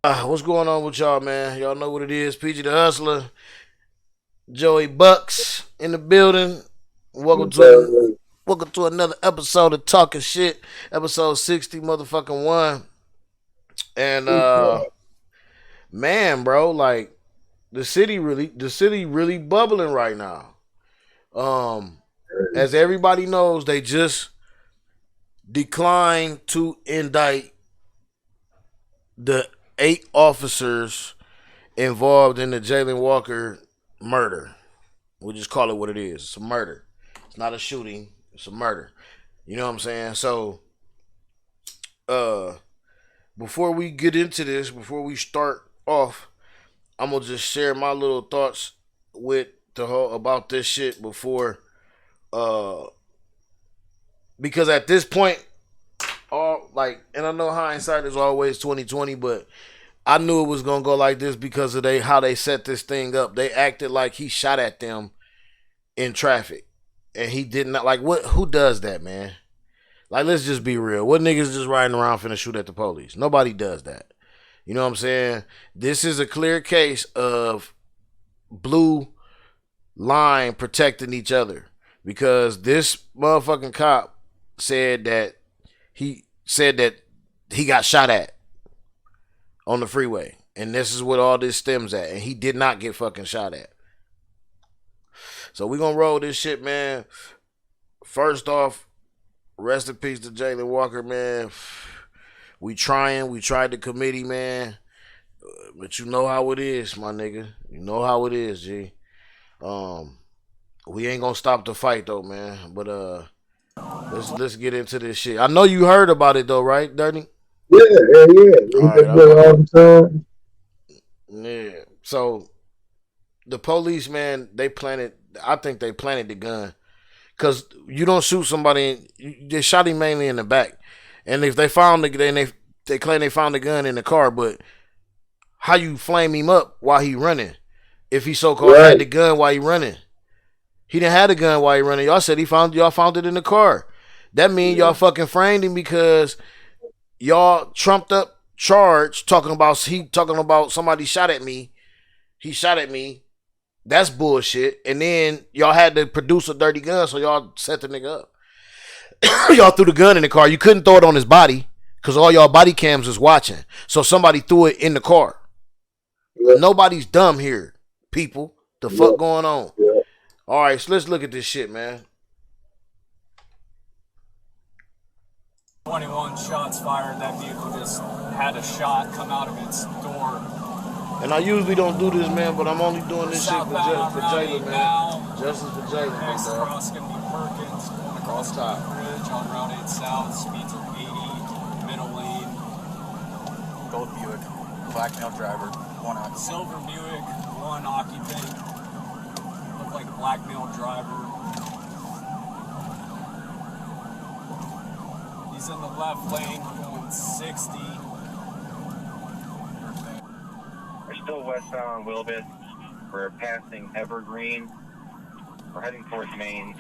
What's going on with y'all, man? Y'all know what it is. PG the Hustler, Joey Bucks in the building. Welcome to welcome to another episode of Talking Shit, episode 60, motherfucking one. And man, bro, like the city really bubbling right now. Um, as everybody knows, they just declined to indict the 8 officers involved in the Jaylen Walker murder. We'll just call it what it is. It's a murder. It's not a shooting. It's a murder. You know what I'm saying? So, uh, before we get into this, before we start off, I'm gonna just share my little thoughts with the whole about this shit before, uh, because at this point, all like, and I know hindsight is always 2020, but I knew it was gonna go like this because of how they set this thing up. They acted like he shot at them in traffic, and he did not. Like, what? Who does that, man? Like, let's just be real. What niggas just riding around finna shoot at the police? Nobody does that. You know what I'm saying? This is a clear case of blue line protecting each other because this motherfucking cop said that he got shot at on the freeway. And this is what all this stems at. And he did not get fucking shot at. So we gonna roll this shit, man. First off, rest in peace to Jaylen Walker, man. We tried the committee, man. But you know how it is, my nigga. You know how it is, G. We ain't gonna stop the fight though, man. But let's get into this shit. I know you heard about it though, right, Dirty? Yeah. All right, all the time. Yeah. So the police, man, I think they planted the gun. Cause you don't shoot somebody, they shot him mainly in the back. And if they found they claim they found the gun in the car, but how you flame him up while he running? If he so-called had the gun while he running. He didn't have the gun while he running. Y'all said y'all found it in the car. That means y'all fucking framed him because y'all trumped up charge talking about somebody shot at me. He shot at me. That's bullshit. And then y'all had to produce a dirty gun, so y'all set the nigga up. Y'all threw the gun in the car. You couldn't throw it on his body because all y'all body cams is watching. So somebody threw it in the car. Yeah. Nobody's dumb here, people. The fuck going on? Yeah. All right, so let's look at this shit, man. 21 shots fired. That vehicle just had a shot come out of its door. And I usually don't do this, man, but I'm only doing this shit for Jaylen, man. Justice for Jaylen, next cross gonna be Perkins, going across the bridge on Route 8 South. Speeds are 80, middle lane. Gold Buick, black male driver, one occupant. Silver Buick, one occupant. Look like a black male driver. He's in the left lane, going 60. We're still westbound on Wilbus. We're passing Evergreen. We're heading towards Maine.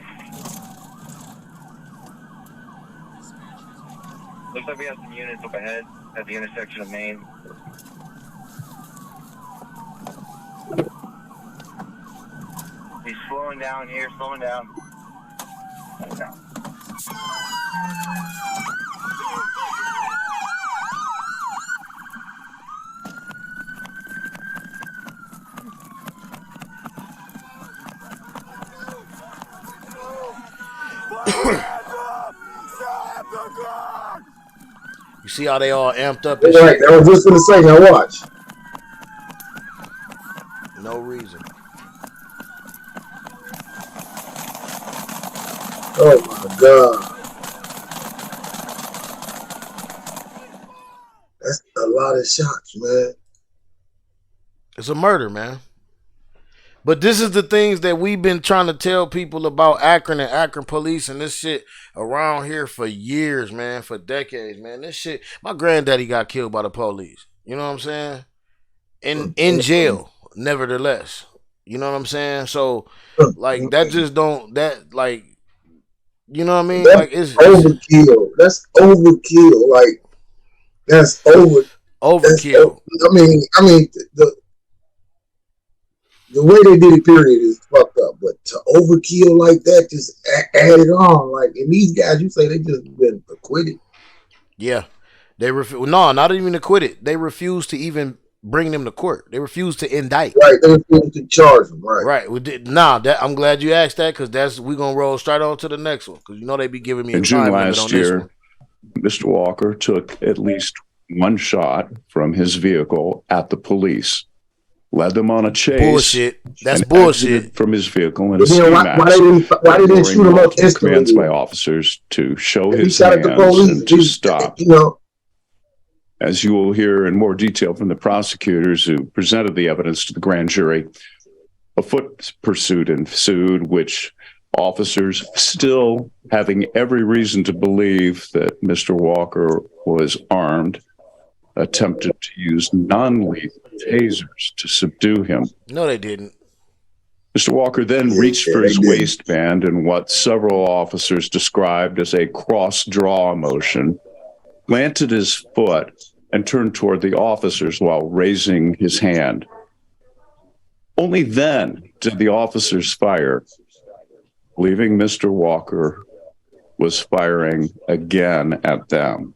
Looks like we have some units up ahead at the intersection of Maine. He's slowing down here, slowing down. You see how they all amped up? Right, I was just gonna say, now watch. No reason. Oh my god, that's a lot of shots, man. It's a murder, man. But this is the things that we've been trying to tell people about Akron and Akron police and this shit around here for years, man, for decades, man. This shit, my granddaddy got killed by the police. You know what I'm saying? In jail, nevertheless. You know what I'm saying? So, like, that just don't, that, like, you know what I mean? That's like, it's overkill. That's overkill. Like, that's over. Overkill. I mean, the way they did it, period, is fucked up. But to overkill like that, just add it on. Like, and these guys, you say they just been acquitted. Yeah. They no, not even acquitted. They refused to even bring them to court. They refused to indict. Right, they refused to charge them. Right. Right. I'm glad you asked that because we're gonna roll straight on to the next one because you know they be giving me a In June time limit last on this year, one. Mr. Walker took at least one shot from his vehicle at the police, led them on a chase. Bullshit. That's and bullshit. From his vehicle in But a ski then mask. why they didn't shoot him up instantly? Commands by officers to show If his he shot at the hands police, and to stop. You know, as you will hear in more detail from the prosecutors who presented the evidence to the grand jury, a foot pursuit ensued, which officers, still having every reason to believe that Mr. Walker was armed, attempted to use non-lethal tasers to subdue him. No, they didn't. Mr. Walker then reached for his waistband in what several officers described as a cross-draw motion, planted his foot, and turned toward the officers while raising his hand. Only then did the officers fire, believing Mr. Walker was firing again at them.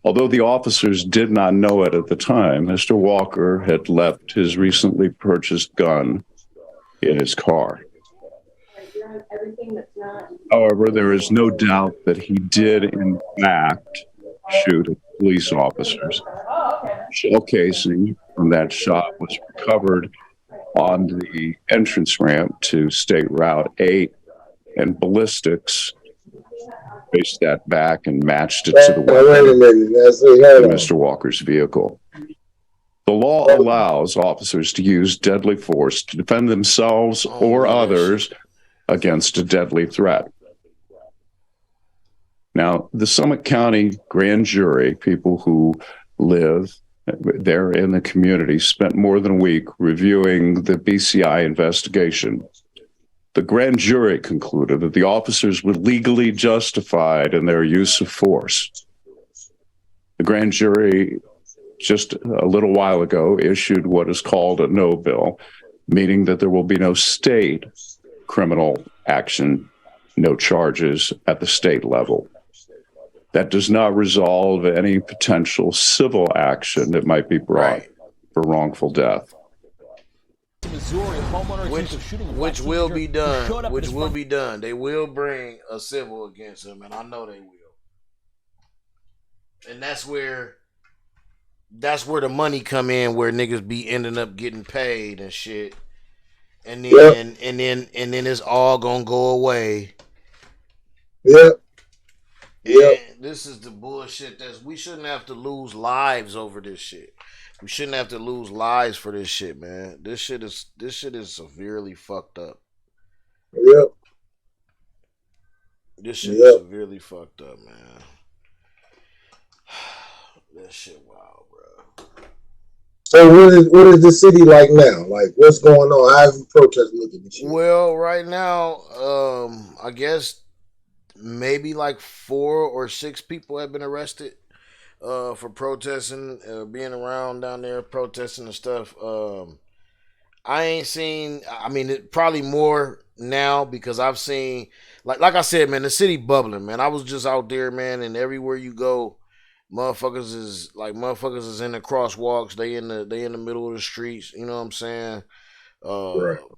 Although the officers did not know it at the time, Mr. Walker had left his recently purchased gun in his car. However, there is no doubt that he did, in fact, shoot at police officers. Shell casing from that shot was recovered on the entrance ramp to State Route 8, and ballistics traced that back and matched it to the weapon in Mr. Walker's vehicle. The law allows officers to use deadly force to defend themselves or others against a deadly threat. Now, the Summit County grand jury, people who live there in the community, spent more than a week reviewing the BCI investigation. The grand jury concluded that the officers were legally justified in their use of force. The grand jury, just a little while ago, issued what is called a no bill, meaning that there will be no state criminal action, no charges at the state level. That does not resolve any potential civil action that might be brought for wrongful death. Which will be done. Which will be done. They will bring a civil against him, and I know they will. And that's where the money come in, where niggas be ending up getting paid and shit. And then and then it's all gonna go away. Yep. Yeah, this is the bullshit we shouldn't have to lose lives over this shit. We shouldn't have to lose lives for this shit, man. This shit is severely fucked up. Yep. This shit is severely fucked up, man. That shit wild, bro. So what is the city like now? Like, what's going on? How's the protest looking at you? Well, right now, I guess maybe like 4 or 6 people have been arrested for protesting, being around down there protesting and stuff. I ain't seen, I mean, probably more now because I've seen, like I said, man, the city bubbling, man. I was just out there, man, and everywhere you go, motherfuckers is in the crosswalks. They in the middle of the streets. You know what I'm saying?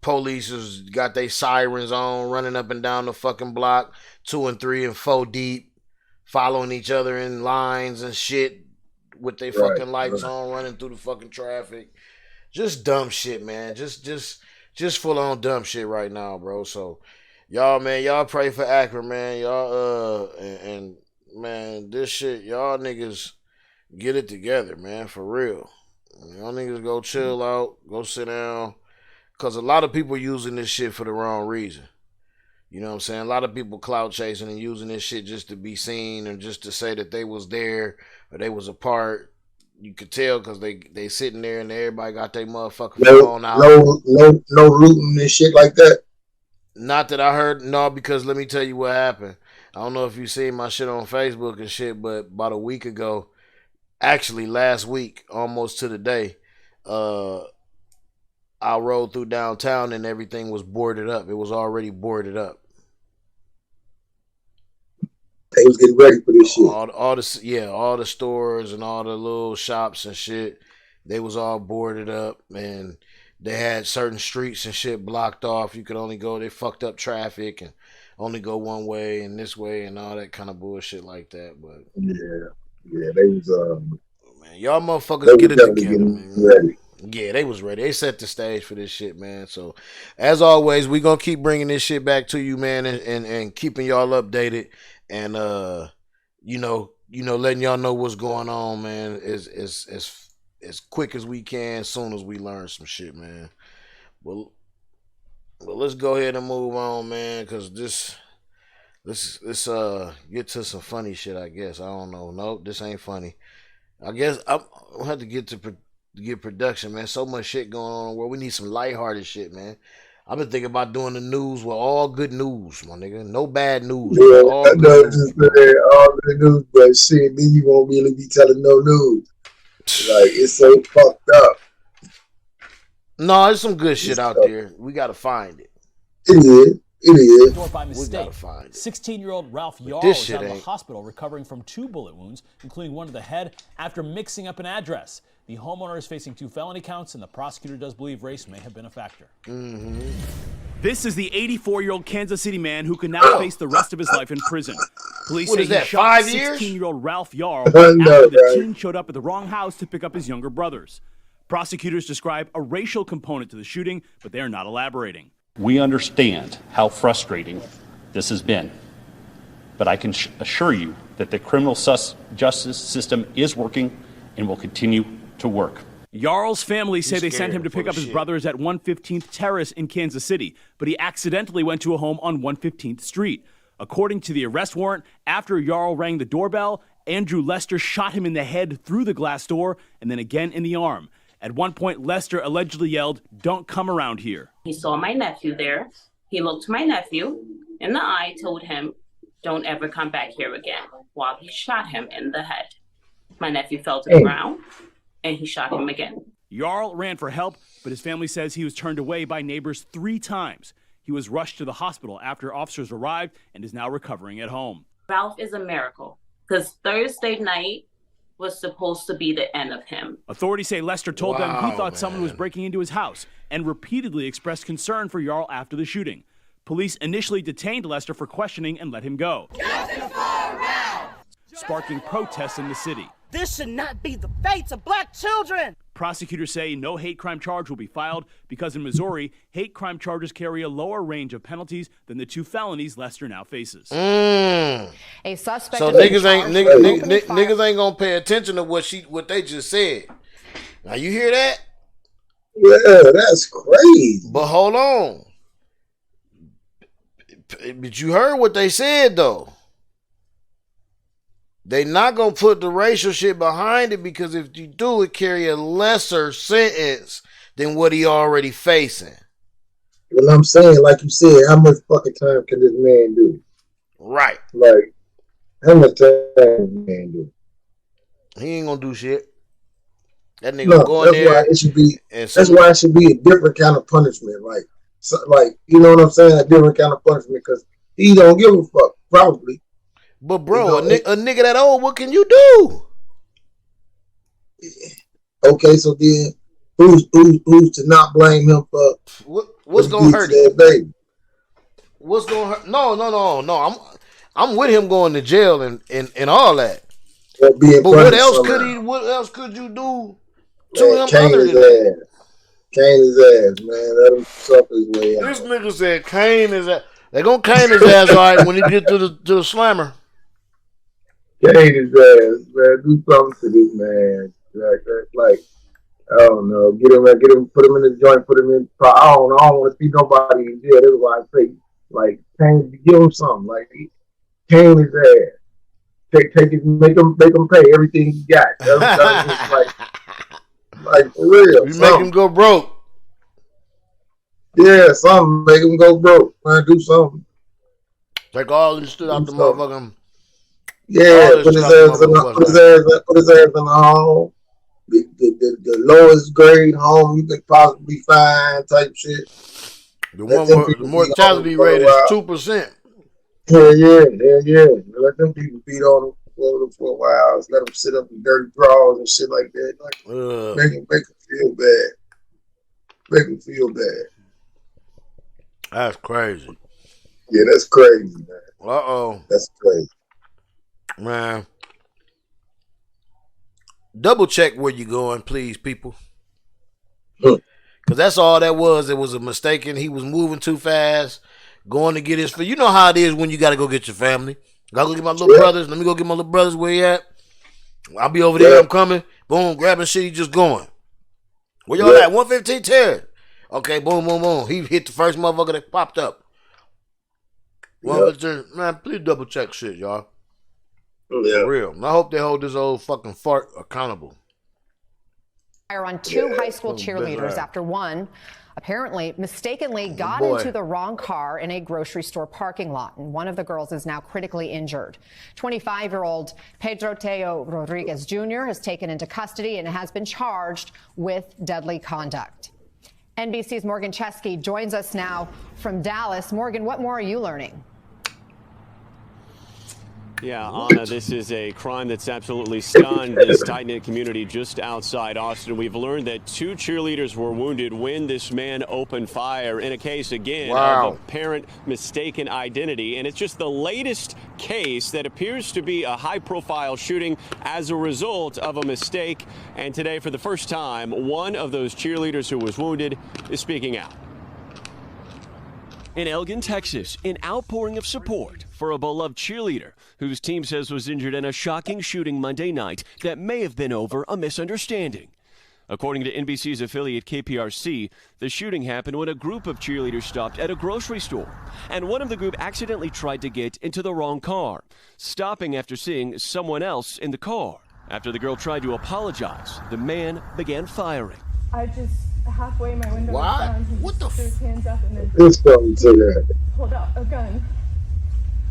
Police has got their sirens on, running up and down the fucking block, 2 and 3 and 4 deep, following each other in lines and shit with their fucking lights on, running through the fucking traffic. Just dumb shit, man. Just full on dumb shit right now, bro. So y'all, man, y'all pray for Akron, man. Y'all and man, this shit, y'all niggas get it together, man, for real. Y'all niggas go chill out, go sit down. Because a lot of people using this shit for the wrong reason. You know what I'm saying? A lot of people clout chasing and using this shit just to be seen and just to say that they was there or they was a part. You could tell because they sitting there and everybody got their motherfucking phone out. No looting and shit like that? Not that I heard. No, because let me tell you what happened. I don't know if you seen my shit on Facebook and shit, but about a week ago, actually last week, almost to the day, I rode through downtown and everything was boarded up. It was already boarded up. They was getting ready for this shit. All the stores and all the little shops and shit, they was all boarded up, and they had certain streets and shit blocked off. You could only go. They fucked up traffic and only go one way and this way and all that kind of bullshit like that. But yeah, they was man, y'all motherfuckers get it together, man. Ready. Yeah, they was ready. They set the stage for this shit, man. So, as always, we gonna keep bringing this shit back to you, man, and keeping y'all updated, and letting y'all know what's going on, man. As quick as we can, as soon as we learn some shit, man. Well, let's go ahead and move on, man, because let's get to some funny shit. I guess I don't know. Nope, this ain't funny. I guess I'll have to get production, man. So much shit going on in the world. We need some lighthearted shit, man. I've been thinking about doing the news with all good news, my nigga. No bad news. Yeah, all good news. Just all good news, but shit, then you won't really be telling no news. Like, it's so fucked up. No, there's some good shit out there. We gotta find it. It is. By mistake. We gotta find it. 16-year-old Ralph Yarl was out of the hospital recovering from 2 bullet wounds, including one to the head, after mixing up an address. The homeowner is facing 2 felony counts, and the prosecutor does believe race may have been a factor. Mm-hmm. This is the 84-year-old Kansas City man who can now face the rest of his life in prison. Police say he shot 16-year-old Ralph Yarl after the teen showed up at the wrong house to pick up his younger brothers. Prosecutors describe a racial component to the shooting, but they are not elaborating. We understand how frustrating this has been, but I can assure you that the criminal justice system is working and will continue to work. Yarl's family say they sent him to pick up his brothers at 115th Terrace in Kansas City, but he accidentally went to a home on 115th Street. According to the arrest warrant, after Yarl rang the doorbell, Andrew Lester shot him in the head through the glass door and then again in the arm. At one point, Lester allegedly yelled, "Don't come around here." He saw my nephew there. He looked my nephew in the eye, told him, "Don't ever come back here again," while he shot him in the head. My nephew fell to the ground, and he shot him again. Yarl ran for help, but his family says he was turned away by neighbors 3 times. He was rushed to the hospital after officers arrived and is now recovering at home. Ralph is a miracle, because Thursday night was supposed to be the end of him. Authorities say Lester told them he thought someone was breaking into his house and repeatedly expressed concern for Yarl after the shooting. Police initially detained Lester for questioning and let him go, sparking protests in the city. This should not be the fate of black children. Prosecutors say no hate crime charge will be filed because in Missouri, hate crime charges carry a lower range of penalties than the 2 felonies Lester now faces. A suspect. So niggas ain't gonna pay attention to what they just said. Now you hear that? Yeah, that's crazy. But hold on. But you heard what they said though. They not gonna put the racial shit behind it because if you do, it carry a lesser sentence than what he already facing. Well, I'm saying, like you said, how much fucking time can this man do? Right. Like, how much time can this man do? He ain't gonna do shit. That nigga go in there. Why it should be. That's why it should be a different kind of punishment. Like you know what I'm saying? A different kind of punishment because he don't give a fuck, probably. But bro, a nigga that old, what can you do? Okay, so then who's to not blame him for what's gonna hurt him? Baby? What's gonna hurt? No. I'm with him going to jail and all that. But what else could you do to him other than that? Cane his ass, man. Let him suffer his way out. This nigga said cane his ass. They gonna cane his ass all right when he get to the slammer. Cane his ass, man. Do something to this man. Like I don't know. Get him, put him in the joint, put him in. I don't want to see nobody in jail. That's why I say, like, give him something. Like, cane his ass. Take it, make him pay everything he got. That's like for real. You make him go broke. Yeah, something. Make him go broke. Man, do something. Take all this shit out the motherfucking. Yeah, put his ass in the home. The lowest grade home you could possibly find type shit. The one where the mortality rate is 2%. Yeah. Let them people beat on him for a while. Let them sit up in dirty drawers and shit like that. Like, make him feel bad. Make him feel bad. That's crazy. Yeah, that's crazy, man. That's crazy. Man. Double check where you going, please, people. Because that's all that was. It was a mistake, and he was moving too fast, going to get his. You know how it is when you got to go get your family. Gotta go get my little brothers. Let me go get my little brothers. Where he at? I'll be over there. I'm coming. Boom, grabbing shit. He just going. Where y'all at? 115 Terrace. Okay, boom. He hit the first motherfucker that popped up. Man, please double check shit, y'all. For real. And I hope they hold this old fucking fart accountable. Fire on two high school cheerleaders after one apparently mistakenly got into the wrong car in a grocery store parking lot. And one of the girls is now critically injured. 25-year-old Pedro Teo Rodriguez Jr. is taken into custody and has been charged with deadly conduct. NBC's Morgan Chesky joins us now from Dallas. Morgan, what more are you learning? Yeah, Anna, this is a crime that's absolutely stunned this tight-knit community just outside Austin. We've learned that two cheerleaders were wounded when this man opened fire in a case, again, of apparent mistaken identity. And it's just the latest case that appears to be a high-profile shooting as a result of a mistake. And today, for the first time, one of those cheerleaders who was wounded is speaking out. In Elgin, Texas, an outpouring of support for a beloved cheerleader whose team says was injured in a shocking shooting Monday night that may have been over a misunderstanding. According to NBC's affiliate KPRC, the shooting happened when a group of cheerleaders stopped at a grocery store, and one of the group accidentally tried to get into the wrong car, stopping after seeing someone else in the car. After the girl tried to apologize, the man began firing. I just halfway my window was down. He what the threw his hands up and then pulled out a gun.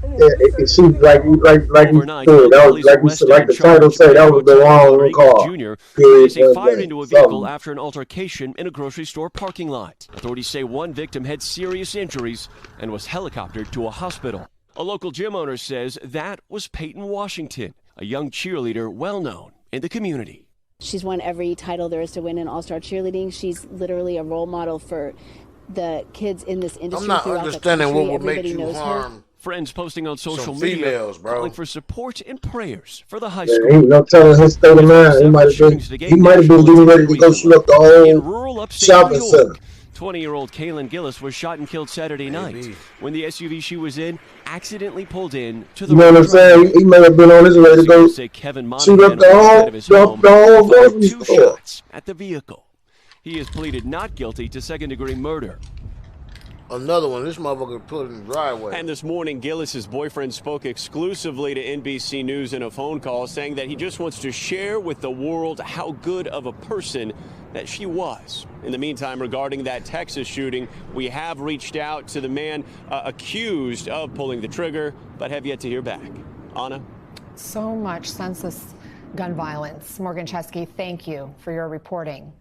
Yeah, it seems like you said. That was like the title said, that was the wrong car. They say fired into a vehicle after an altercation in a grocery store parking lot. Authorities say one victim had serious injuries and was helicoptered to a hospital. A local gym owner says that was Peyton Washington, a young cheerleader well known in the community. She's won every title there is to win in all-star cheerleading. She's literally a role model for the kids in this industry. I'm not understanding what will make you harm. Friends posting on social media calling for support and prayers for the high school. school. Ain't no telling his state of mind. He might have been getting ready to go shoot up the whole shopping center. 20-year-old Jaylen Gillis was shot and killed Saturday night when the SUV she was in accidentally pulled in to the. You know what I'm saying? He may have been on his way to go shoot up the whole grocery store. At the vehicle. He has pleaded not guilty to second-degree murder. Another one. This motherfucker put in the driveway. And this morning, Gillis's boyfriend spoke exclusively to NBC News in a phone call, saying that he just wants to share with the world how good of a person that she was. In the meantime, regarding that Texas shooting, we have reached out to the man accused of pulling the trigger, but have yet to hear back. Anna? So much senseless gun violence. Morgan Chesky, thank you for your reporting.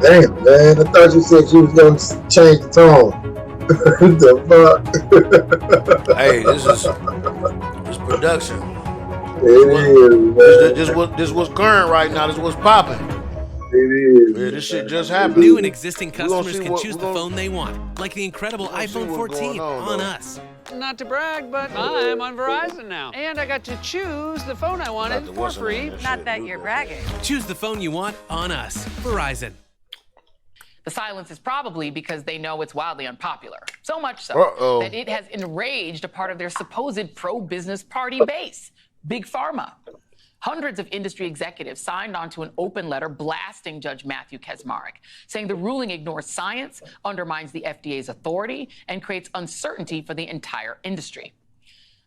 Damn, man. I thought you said you was going to change the tone. The fuck? Hey, this production. This was current right now. This was popping. It is. Yeah, this shit just happened. New and existing customers can choose the phone they want, like the incredible iPhone 14 on us. Not to brag, but I'm on Verizon now. And I got to choose the phone I wanted for free. Not that you're bragging. Choose the phone you want on us. Verizon. The silence is probably because they know it's wildly unpopular. So much so that it has enraged a part of their supposed pro-business party base, Big Pharma. Hundreds of industry executives signed onto an open letter blasting Judge Matthew Kaczmarek, saying the ruling ignores science, undermines the FDA's authority, and creates uncertainty for the entire industry.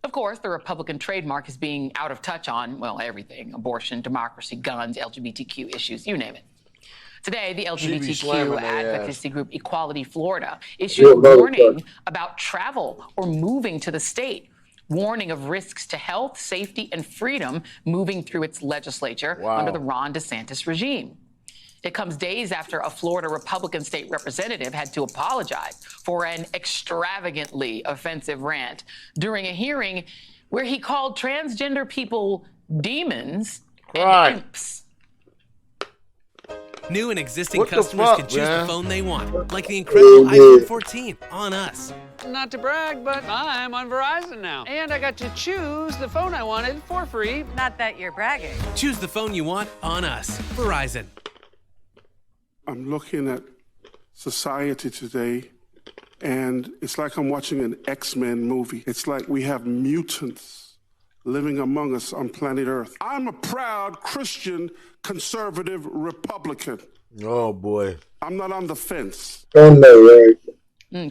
Of course, the Republican trademark is being out of touch on, well, everything: abortion, democracy, guns, LGBTQ issues, you name it. Today, the She be LGBTQ slamming their advocacy ass. group Equality Florida issued a warning about travel or moving to the state, warning of risks to health, safety, and freedom moving through its legislature under the Ron DeSantis regime. It comes days after a Florida Republican state representative had to apologize for an extravagantly offensive rant during a hearing where he called transgender people demons and imps. New and existing What the customers fuck, can choose man? the phone they want, like the incredible iPhone 14 on us. Not to brag, but I'm on Verizon now. And I got to choose the phone I wanted for free. Not that you're bragging. Choose the phone you want on us. Verizon. I'm looking at society today, and it's like I'm watching an X-Men movie. It's like we have mutants living among us on planet Earth. I'm a proud Christian conservative Republican. Oh, boy. I'm not on the fence.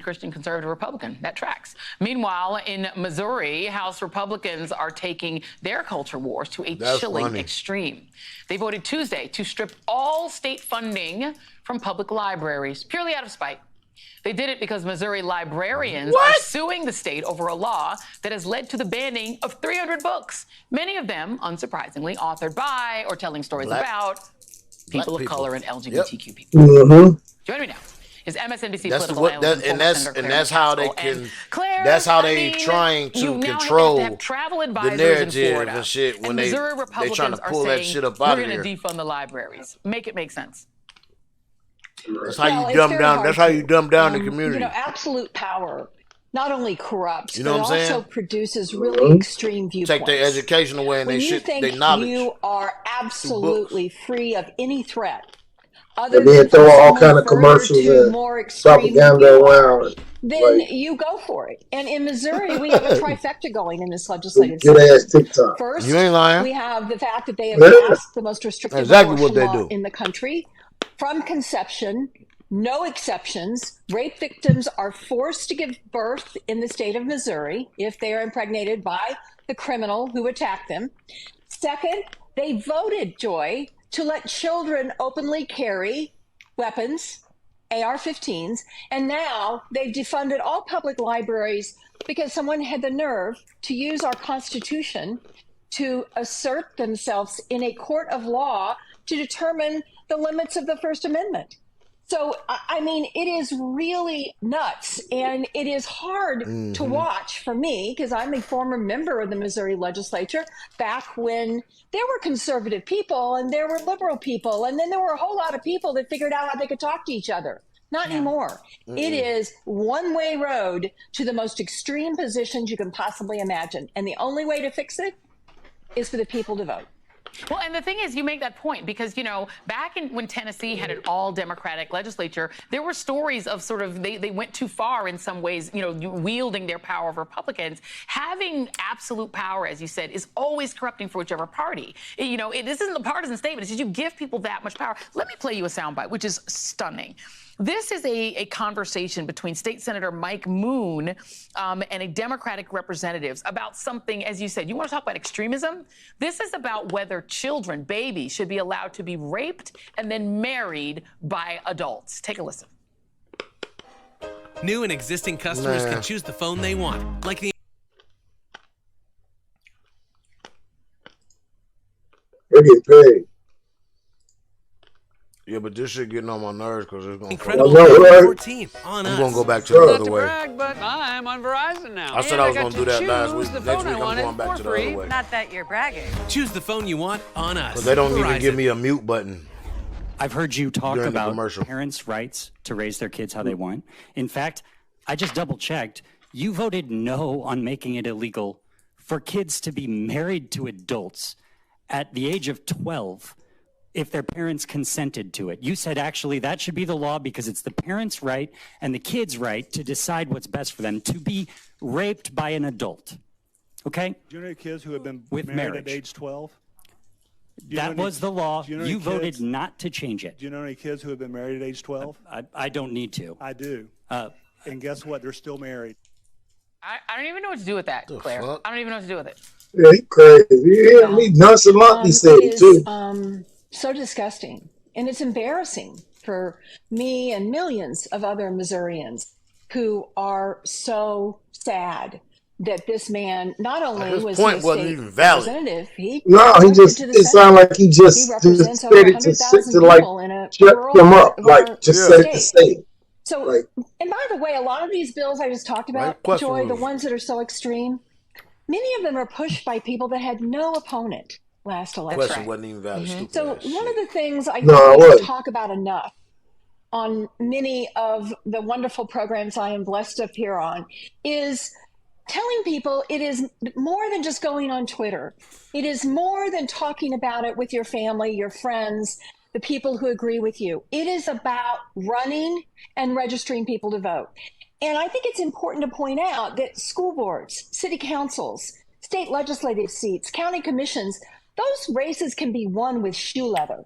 Christian conservative Republican. That tracks. Meanwhile, in Missouri, House Republicans are taking their culture wars to a chilling extreme. They voted Tuesday to strip all state funding from public libraries, purely out of spite. They did it because Missouri librarians are suing the state over a law that has led to the banning of 300 books, many of them, unsurprisingly, authored by or telling stories about people of color and LGBTQ people. Joining me now is MSNBC political analyst that's how they can. That's how they trying to control the narrative and shit when they trying to pull that shit up out of there. We're going to defund the libraries. Make it make sense. That's how you dumb down. That's how you dumb down the community. You know, absolute power not only corrupts, you know but what I'm also saying? Produces really extreme viewpoints. Take their education away and when they you shit, think they knowledge. You are absolutely free of any threat. And then throw all kind of commercials and propaganda around. Then you go for it. And in Missouri, we have a trifecta going in this legislative Good ass session. TikTok. First, you ain't lying. We have the fact that they have passed the most restrictive abortion law in the country. From conception, no exceptions. Rape victims are forced to give birth in the state of Missouri if they are impregnated by the criminal who attacked them. Second, they voted, Joy, to let children openly carry weapons, AR-15s, and now they've defunded all public libraries because someone had the nerve to use our Constitution to assert themselves in a court of law to determine the limits of the First Amendment. So, I mean, it is really nuts, and it is hard to watch for me because I'm a former member of the Missouri legislature back when there were conservative people and there were liberal people, and then there were a whole lot of people that figured out how they could talk to each other. Not anymore. It is one-way road to the most extreme positions you can possibly imagine, and the only way to fix it is for the people to vote. Well, and the thing is, you make that point because, you know, back when Tennessee had an all-Democratic legislature, there were stories of sort of they went too far in some ways, you know, wielding their power of Republicans. Having absolute power, as you said, is always corrupting for whichever party. You know, this isn't a partisan statement. It's just you give people that much power. Let me play you a soundbite, which is stunning. This is a conversation between State Senator Mike Moon and a Democratic representatives about something, as you said, you want to talk about extremism? This is about whether children, babies, should be allowed to be raped and then married by adults. Take a listen. New and existing customers can choose the phone they want, like the... They get paid. Yeah, but this shit getting on my nerves because it's going to incredible iPhone 14 on us. I'm going to go back to the other way. Brag, but I'm on Verizon now. I said I was going to do that last week. Next week I'm going back to the other way. Not that you're bragging. Choose the phone you want on us. Because they don't even give me a mute button. I've heard you talk about parents' rights to raise their kids how they want. In fact, I just double-checked. You voted no on making it illegal for kids to be married to adults at the age of 12 if their parents consented to it. You said actually that should be the law because it's the parents' right and the kids' right to decide what's best for them, to be raped by an adult. Okay? Do you know any kids who have been with married marriage at age 12? That was the law. You voted not to change it. Do you know any kids who have been married at age 12? I don't need to. I do. And guess what? They're still married. I don't even know what to do with that, Claire. Fuck? I don't even know what to do with it. Yeah, he crazy. Yeah, me nonchalantly said it too. So disgusting. And it's embarrassing for me and millions of other Missourians who are so sad that this man not only was point a wasn't state even valid. representative, he just, it sounded like he just represents said over it to 100,000 like people in a shut rural them part up, of like our just said it to state. say it. So, Like, and by the way, a lot of these bills I just talked about, Joy, the ones that are so extreme, many of them are pushed by people that had no opponent last election. Question wasn't even valid. So one of the things I think No, we it don't wasn't. talk about enough on many of the wonderful programs I am blessed to appear on is telling people it is more than just going on Twitter. It is more than talking about it with your family, your friends, the people who agree with you. It is about running and registering people to vote. And I think it's important to point out that school boards, city councils, state legislative seats, county commissions, those races can be won with shoe leather.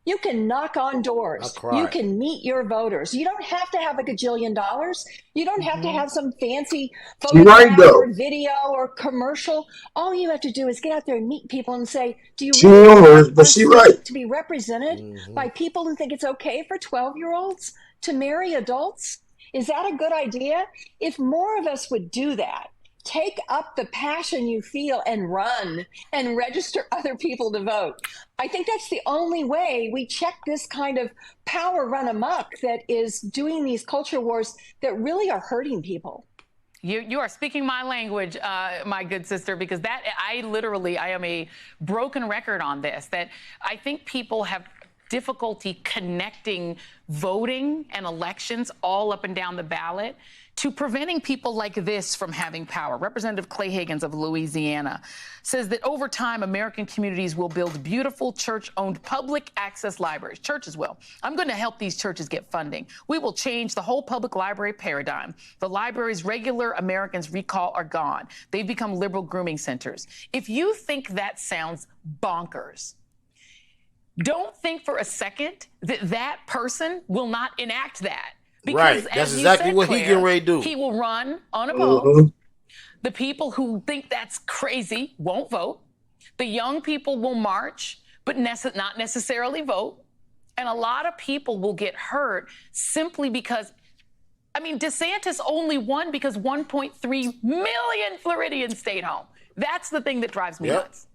You can knock on doors. You can meet your voters. You don't have to have a gajillion dollars. You don't have to have some fancy photograph or video or commercial. All you have to do is get out there and meet people and say, do you really want our state to be represented by people who think it's okay for 12-year-olds to marry adults? Is that a good idea? If more of us would do that, take up the passion you feel and run and register other people to vote. I think that's the only way we check this kind of power run amok that is doing these culture wars that really are hurting people. You are speaking my language, my good sister, because that I am a broken record on this, that I think people have difficulty connecting voting and elections all up and down the ballot to preventing people like this from having power. Representative Clay Higgins of Louisiana says that over time, American communities will build beautiful church-owned public access libraries. Churches will. I'm going to help these churches get funding. We will change the whole public library paradigm. The libraries regular Americans recall are gone. They've become liberal grooming centers. If you think that sounds bonkers, don't think for a second that that person will not enact that. Because that's exactly what he getting ready to do. He will run unopposed. The people who think that's crazy won't vote. The young people will march, but not necessarily vote. And a lot of people will get hurt simply because, I mean, DeSantis only won because 1.3 million Floridians stayed home. That's the thing that drives me nuts.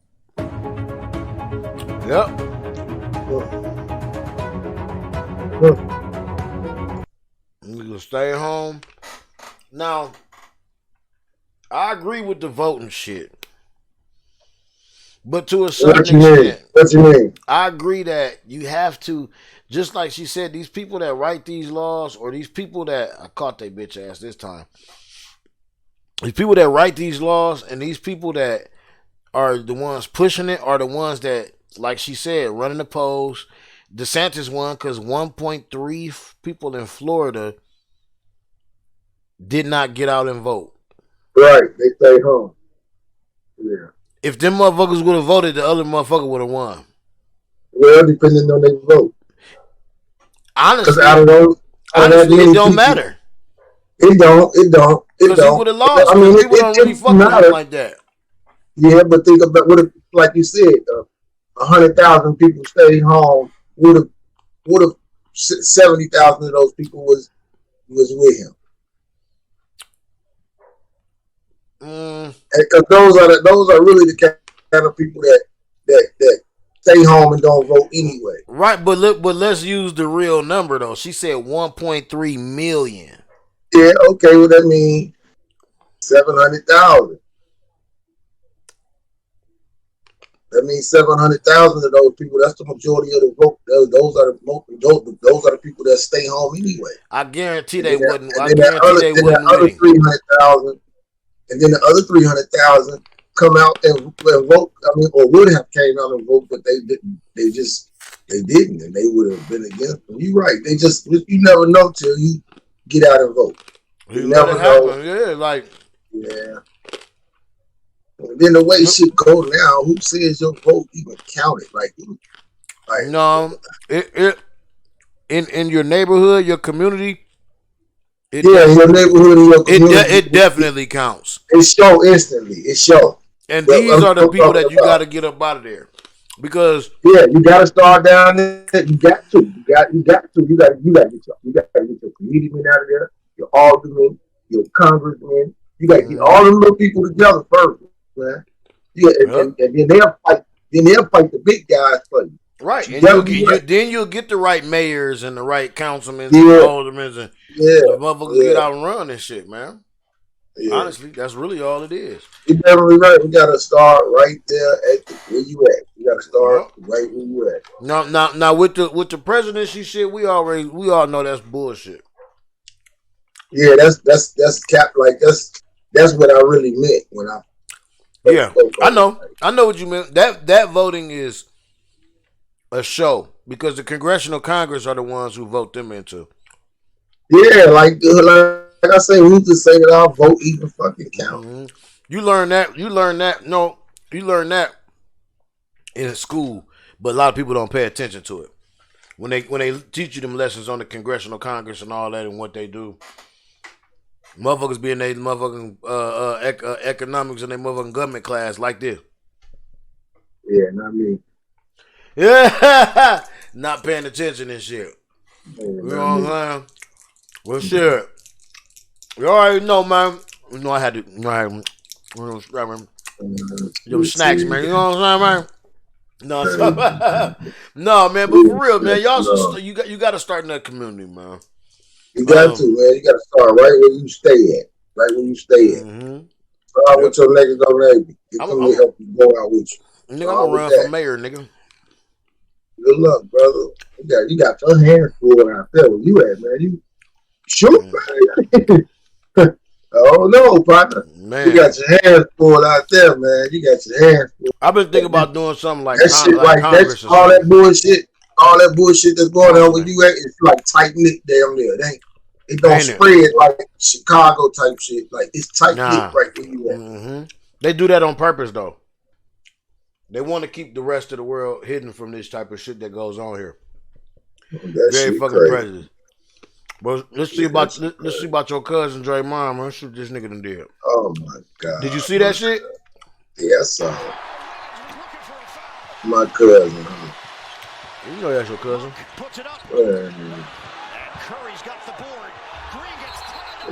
You gonna stay home. Now, I agree with the voting shit, but to a certain extent, what you mean? I agree that you have to, just like she said, these people that write these laws, or these people that I caught they bitch ass this time. These people that write these laws and these people that are the ones pushing it are the ones that, like she said, running the polls. DeSantis won because 1.3 people in Florida did not get out and vote. Right, they stayed home. Yeah. If them motherfuckers would have voted, the other motherfucker would have won. Well, depending on their vote. Honestly, it don't matter. It don't. Because he would have lost. I mean, people don't really fuck with him like that. Yeah, but think about what if, like you said, 100,000 people stayed home. Would have 70,000 of those people was with him. Because those are really the kind of people that stay home and don't vote anyway. Right, but let's use the real number though. She said 1.3 million. Yeah, okay. Well, that means 700,000. That means 700,000 of those people. That's the majority of the vote. Those are the people that stay home anyway. I guarantee they wouldn't. I guarantee they wouldn't. Other 300,000, and then the other 300,000 come out and vote. I mean, or would have came out and vote, but they didn't. They didn't, and they would have been against them. You're right. You never know till you get out and vote. You never know. Yeah. And then the way shit go now, who says your vote even counted? No, in your neighborhood, your community. In your neighborhood, in your community, it definitely counts. It show instantly. It show. And these are the people that you got to get up out of there. Because you gotta start down there. You got to. You gotta get your comedian out of there, your aldermen, your congressmen. You gotta get all them little people together first, man. Yeah, and then they'll fight. Then they'll fight the big guys for you. Right, and you'll get the right mayors and the right councilmen and aldermen and the motherfuckers get out and run and shit, man. Yeah. Honestly, that's really all it is. You're definitely right. We gotta start right there at where you at. We gotta start right where you at. Now with the presidency shit, we all know that's bullshit. Yeah, that's cap. Like that's what I really meant when I. Yeah, I know what you meant. That voting is a show because the congressional Congress are the ones who vote them into. Yeah, like I say, who's to say that our vote even fucking count? Mm-hmm. You learn that. No, you learn that in school, but a lot of people don't pay attention to it. When they teach you them lessons on the congressional Congress and all that and what they do, motherfuckers be in their motherfucking economics and their motherfucking government class like this. Yeah, not me. Yeah, not paying attention and shit. You know what I'm saying? Well, shit. You already know, man. You know I had them snacks, man. You know what I'm saying, man? No, man. But for real, man, y'all, you got to start in that community, man. You got to, man. You got to start right where you stay at. Right where you stay at. Start with your niggas over there. Get them to help you go out with you. Nigga, I'm gonna run for mayor, nigga. Good luck, brother. You got your hands full out there. Where you at, man? You shoot, man. Oh no, partner. Man. You got your hands full out there, man. You got your hands full. I've been thinking about doing something like that shit, like Congress that's all that bullshit that's going on with you at, it's like tight knit damn near. It don't spread like Chicago type shit. Like it's tight knit right where you at. They do that on purpose though. They want to keep the rest of the world hidden from this type of shit that goes on here. Very fucking prejudice. But let's see about your cousin Draymond, man. Shoot this nigga done did. Oh my god! Did you see that shit? Yeah, I saw it. My cousin. You know that's your cousin.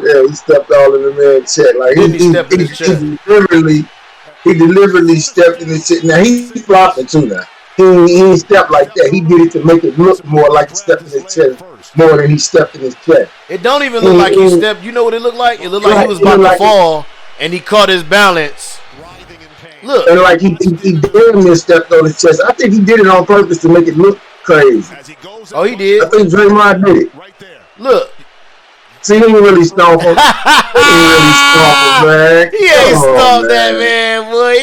Yeah, he stepped all in the man's check. Like he deliberately stepped in his check. Now he flopping too now. He stepped like that. He did it to make it look more like he stepped in his chest more than he stepped in his chest. It don't even look like he stepped. You know what it looked like? It looked like he was about to fall and he caught his balance. Look. And like he damn near stepped on his chest. I think he did it on purpose to make it look crazy. Oh, he did? I think Draymond did it. Look. See, he ain't really stomped him. Man. He ain't stomped that man, boy.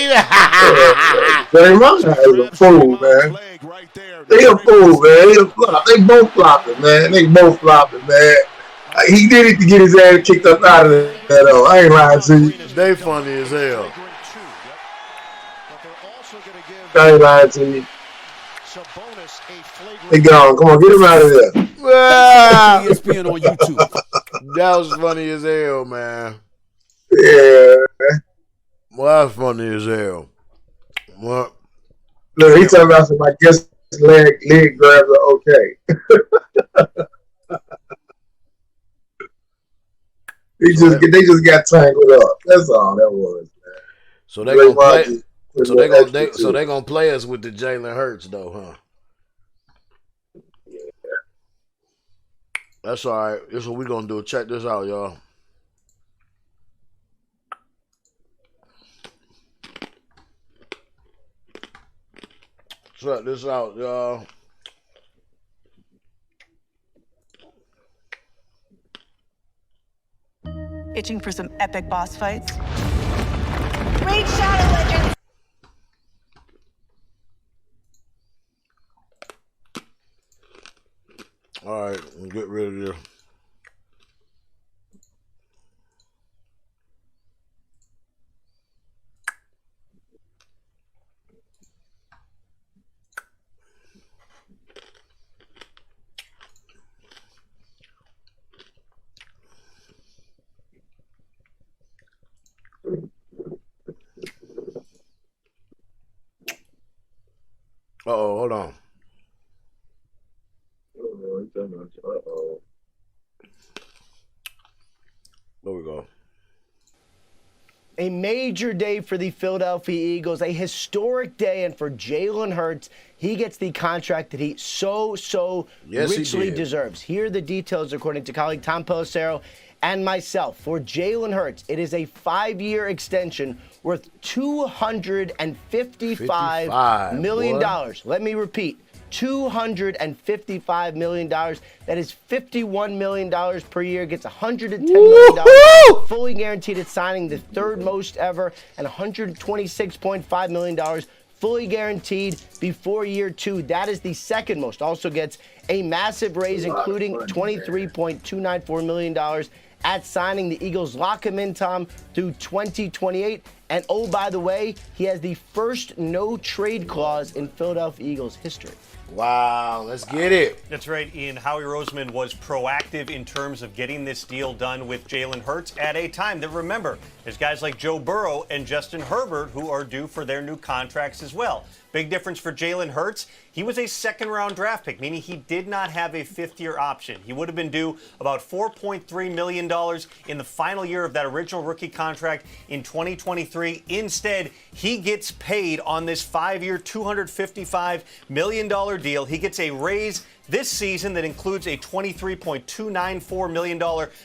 Draymond is a fool, man. They a fool, man. He a flop. They both flopping, man. He did it to get his ass kicked up out of that. I ain't lying to you. They funny as hell. I ain't lying to you. They gone. Come on, get him out of there. ESPN on YouTube. That was funny as hell, man. Yeah. Well, that's funny as hell. What? Look, he talking about some. I guess leg grabs are okay. They just got tangled up. That's all that was, man. So they gonna play. So they gonna play us with the Jalen Hurts though, huh? That's all right. This is what we gonna do. Check this out, y'all. Check this out, y'all. Itching for some epic boss fights? Raid Shadow Legends! All right, we'll get rid of this. Uh-oh, hold on. Uh-oh. There we go. A major day for the Philadelphia Eagles, a historic day, and for Jalen Hurts, he gets the contract that he so richly deserves. Here are the details according to colleague Tom Pelissero and myself. For Jalen Hurts, it is a 5-year extension worth $255 million. Boy. Let me repeat. $255 million. That is $51 million per year. Gets $110 million fully guaranteed at signing, the third most ever, and $126.5 million fully guaranteed before year 2. That is the second most. Also gets a massive raise, including $23.294 million at signing. The Eagles lock him in, Tom, through 2028. And oh, by the way, he has the first no trade clause in Philadelphia Eagles history. Wow, let's get it. That's right, Ian. Howie Roseman was proactive in terms of getting this deal done with Jalen Hurts at a time that, remember, there's guys like Joe Burrow and Justin Herbert who are due for their new contracts as well. Big difference for Jalen Hurts. He was a second-round draft pick, meaning he did not have a fifth-year option. He would have been due about $4.3 million in the final year of that original rookie contract in 2023. Instead, he gets paid on this 5-year, $255 million deal. He gets a raise this season that includes a $23.294 million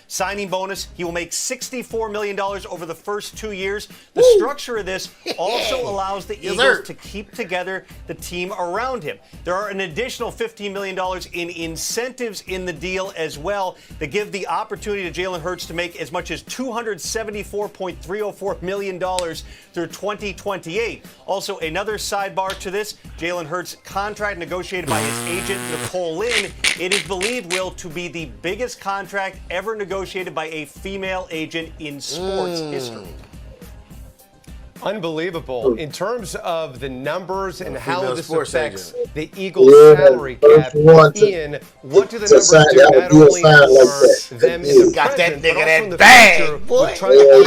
signing bonus. He will make $64 million over the first 2 years. The structure of this also allows the Eagles to keep together the team around him. There are an additional $15 million in incentives in the deal as well that give the opportunity to Jalen Hurts to make as much as $274.304 million through 2028. Also, another sidebar to this, Jalen Hurts' contract negotiated by his agent, Nicole Lynn, it is believed, Will, to be the biggest contract ever negotiated by a female agent in sports history. Unbelievable. In terms of the numbers and how this affects agent. the Eagles' salary cap, Ian, what do the numbers do not only for them in the present, but also in the future? We're trying to keep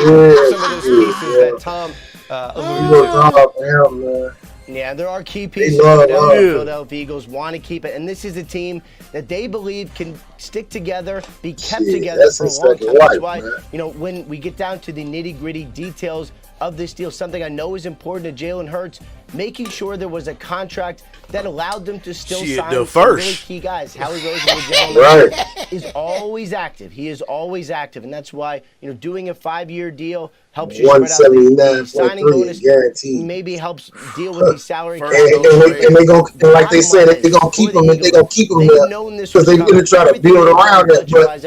some of those pieces that Tom alluded to. Yeah, there are key pieces that the Philadelphia Eagles want to keep it, and this is a team that they believe can stick together, be kept together for a long time. That's why, when we get down to the nitty-gritty details of this deal, something I know is important to Jalen Hurts, making sure there was a contract that allowed them to still sign some really key guys. Howie Roseman is always active. He is always active, and that's why doing a 5-year deal helps you spread out the signing bonus. Guaranteed. Maybe helps deal with the salary cap. And they go, like they said, they're gonna keep him. They're gonna keep him there because they're gonna try to build around it. But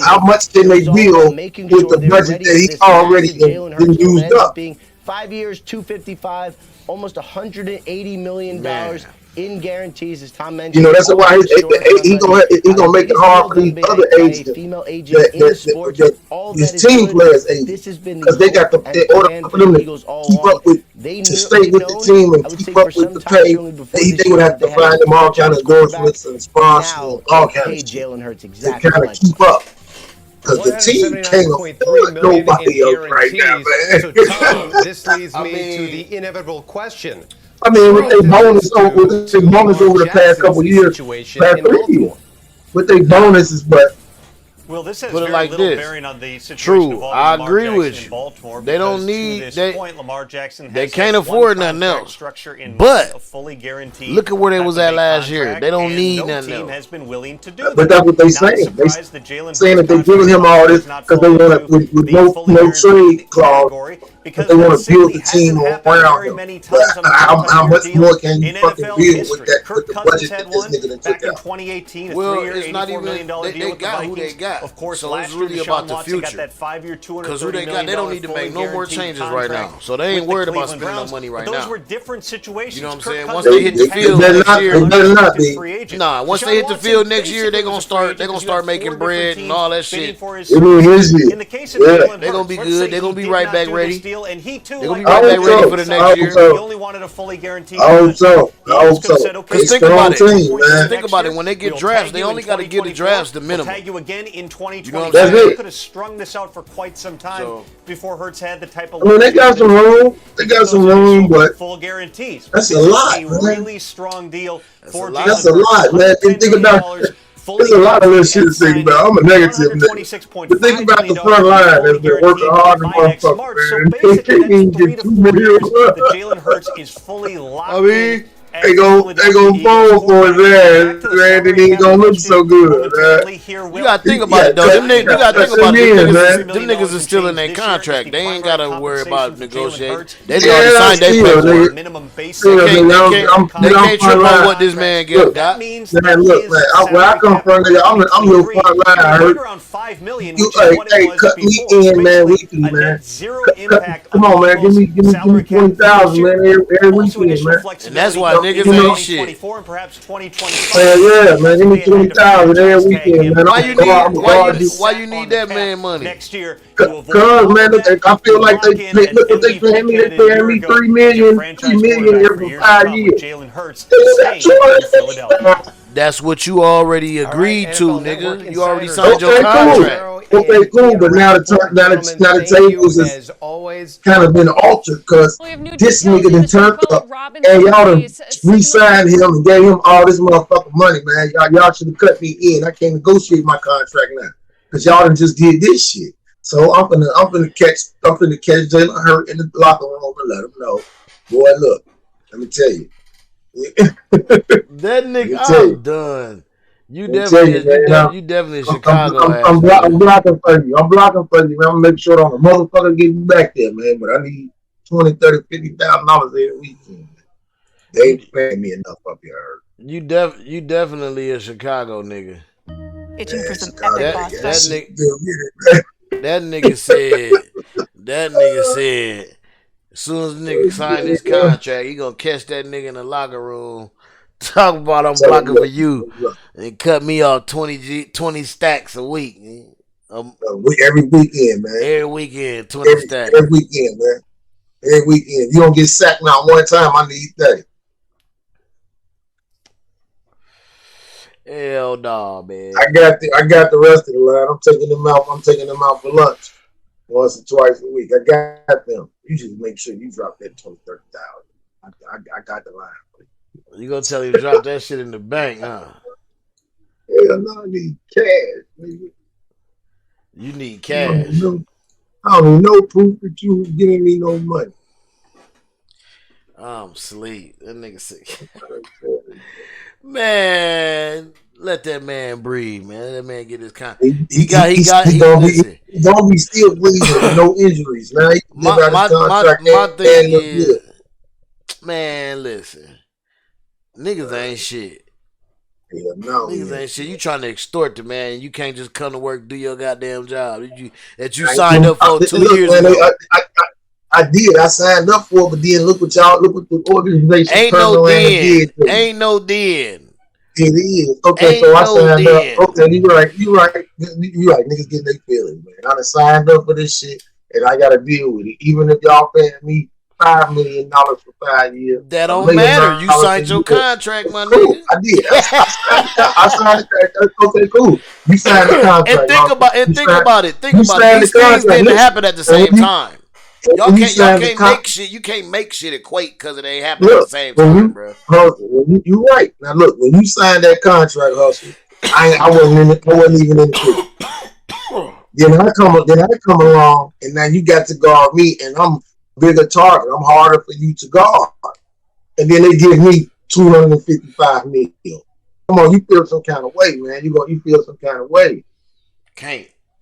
how much can they build with the budget that he already been used up? 5 years, $255, almost $180 million in guarantees, as Tom mentioned. That's why he's gonna make it hard for these other agents, these team players agents, because they got in order for them to keep up with, to stay with the team and keep up with the pay, they would have to find them all kind of endorsements and sponsors and all kinds of shit to kind of keep up. Because the team can't afford nobody else right now, man. So, Tom, this leads me to the inevitable question. I mean, with their bonus over the past couple of years, past 3 years, with their bonuses, but Well, this has Put it very like little this. bearing on the situation True, involving I Lamar agree Jackson with in you. Baltimore, They don't because need- to this they- point, Lamar Jackson They has can't that afford one nothing contract else. structure in But a fully guaranteed look at where they was at last year. contract, They don't and need no nothing team else. has been willing to do But that's what they saying. They saying that they're giving him all this because they want to, with no trade clause, because they want to build the team around him. But how much more can you fucking build with that, with the budget that this nigga done took out? 2018, Well, 3-year, it's not $84 even million they deal with the got who Vikings. they got. Of course, So last it's year, really Deshaun about the Watson got future. that 5-year, Because who $230 they got, million they don't need to fully make no more guaranteed changes right now. contract So they ain't with the worried about Cleveland spending no Browns. money right But those now. were different situations. You know what I'm Kirk saying? Cousins Once they hit the had field been next year, free agent. nah. Once they hit the field next year, they gonna start making bread and all that shit. In the case of Jalen They gonna Hurts, be let's good. say They gonna he be did right not back do ready. this deal deal, and he too. They're gonna be right back ready for the next year. He only wanted a fully guaranteed. I hope so. Because think about it. Think about it. When they get drafts, they only got to give the drafts the minimum. We'll tag you again in 2020. That's it. They could have strung this out for quite some time before Hurts had the type of. I mean, they got some room. But full guarantees. That's a lot. A really strong deal for Jalen. That's a lot, man. Think about. There's a lot of little shit to think about. I'm a negative nigga. But think about the front line that's been working hard to motherfucker, man. They can't even get 2 million. Jalen Hurts is fully locked in. They gon' fall for his ass, man. And he ain't gonna look so good, man. You gotta think about it, though. You gotta think about it. Them niggas are still in their contract. They ain't gotta worry about negotiating. They already signed their paperwork. They can't trip on what this man got. Man, look, man. Where I come from, nigga, I'm your front line. I heard. Hey, cut me in, man. Weekly, man. Come on, man. Give me 20,000, man. Every weekend, man. And that's why niggas ain't shit. And perhaps 2025. Yeah, man. Give me 20,000 every weekend, man. Why you need that man money? Next year, cause man, I feel like look what they paying me. They paying me $3 million every 5 years. Jalen Hurts. That's what you already agreed to, nigga. You already signed your contract. Okay, cool. But now the tables is kind of been altered because this nigga done turned up and y'all done re-signed him and gave him all this motherfucking money, man. Y'all should have cut me in. I can't negotiate my contract now because y'all done just did this shit. So I'm gonna catch Jalen Hurts in the locker room and let him know, boy, look, let me tell you. That nigga, I'm done. You definitely Chicago. I'm blocking for you. I'm blocking for you, man. I'm gonna make sure I'm a motherfucker get you back there, man. But I need $20,000, $30,000, $50,000 every weekend. They ain't paying me enough up here. You definitely a Chicago nigga. Itching for some epic boss that nigga said. As soon as the nigga sign this contract, he gonna catch that nigga in the locker room. Talk about I'm blocking for you and cut me off 20 stacks a week. Every weekend, man. Every weekend, 20 stacks. Every weekend, man. Every weekend. You don't get sacked now one time, I need 30. Hell no, man. I got the rest of the line. I'm taking them out for lunch once or twice a week. I got them. You just make sure you drop that 20,000, 30,000. I got the line. You gonna tell him to drop that shit in the bank, huh? Hell no, I need cash, nigga. You need cash. I don't need no proof that you was giving me no money. I'm asleep. That nigga sick. Man, let that man breathe, man. Let that man get his He don't be still breathing with no injuries, man. My thing is, man, listen. Niggas ain't shit. Yeah, no, niggas ain't shit. You trying to extort the man. You can't just come to work, do your goddamn job that you signed up for 2 years ago. I did. I signed up for it, but then look what the organization ain't no then. Ain't no then. It is. Okay, ain't so I signed up. Okay, you right. Niggas getting their feelings, man. I done signed up for this shit, and I got to deal with it. Even if y'all paying me $5 million for 5 years. That don't matter. You signed your contract, my nigga. I did. I signed it. Okay, cool. You signed the contract. And think about it. These things didn't happen at the same time. Y'all can't make shit. You can't make shit equate because it ain't happening at the same time, bro. You right. Now look, when you signed that contract, Hustle, I wasn't even in the picture. Then I come along, and now you got to guard me, and I'm bigger target. I'm harder for you to guard. And then they give me $255 million. Come on, you feel some kind of way, man. You feel some kind of way.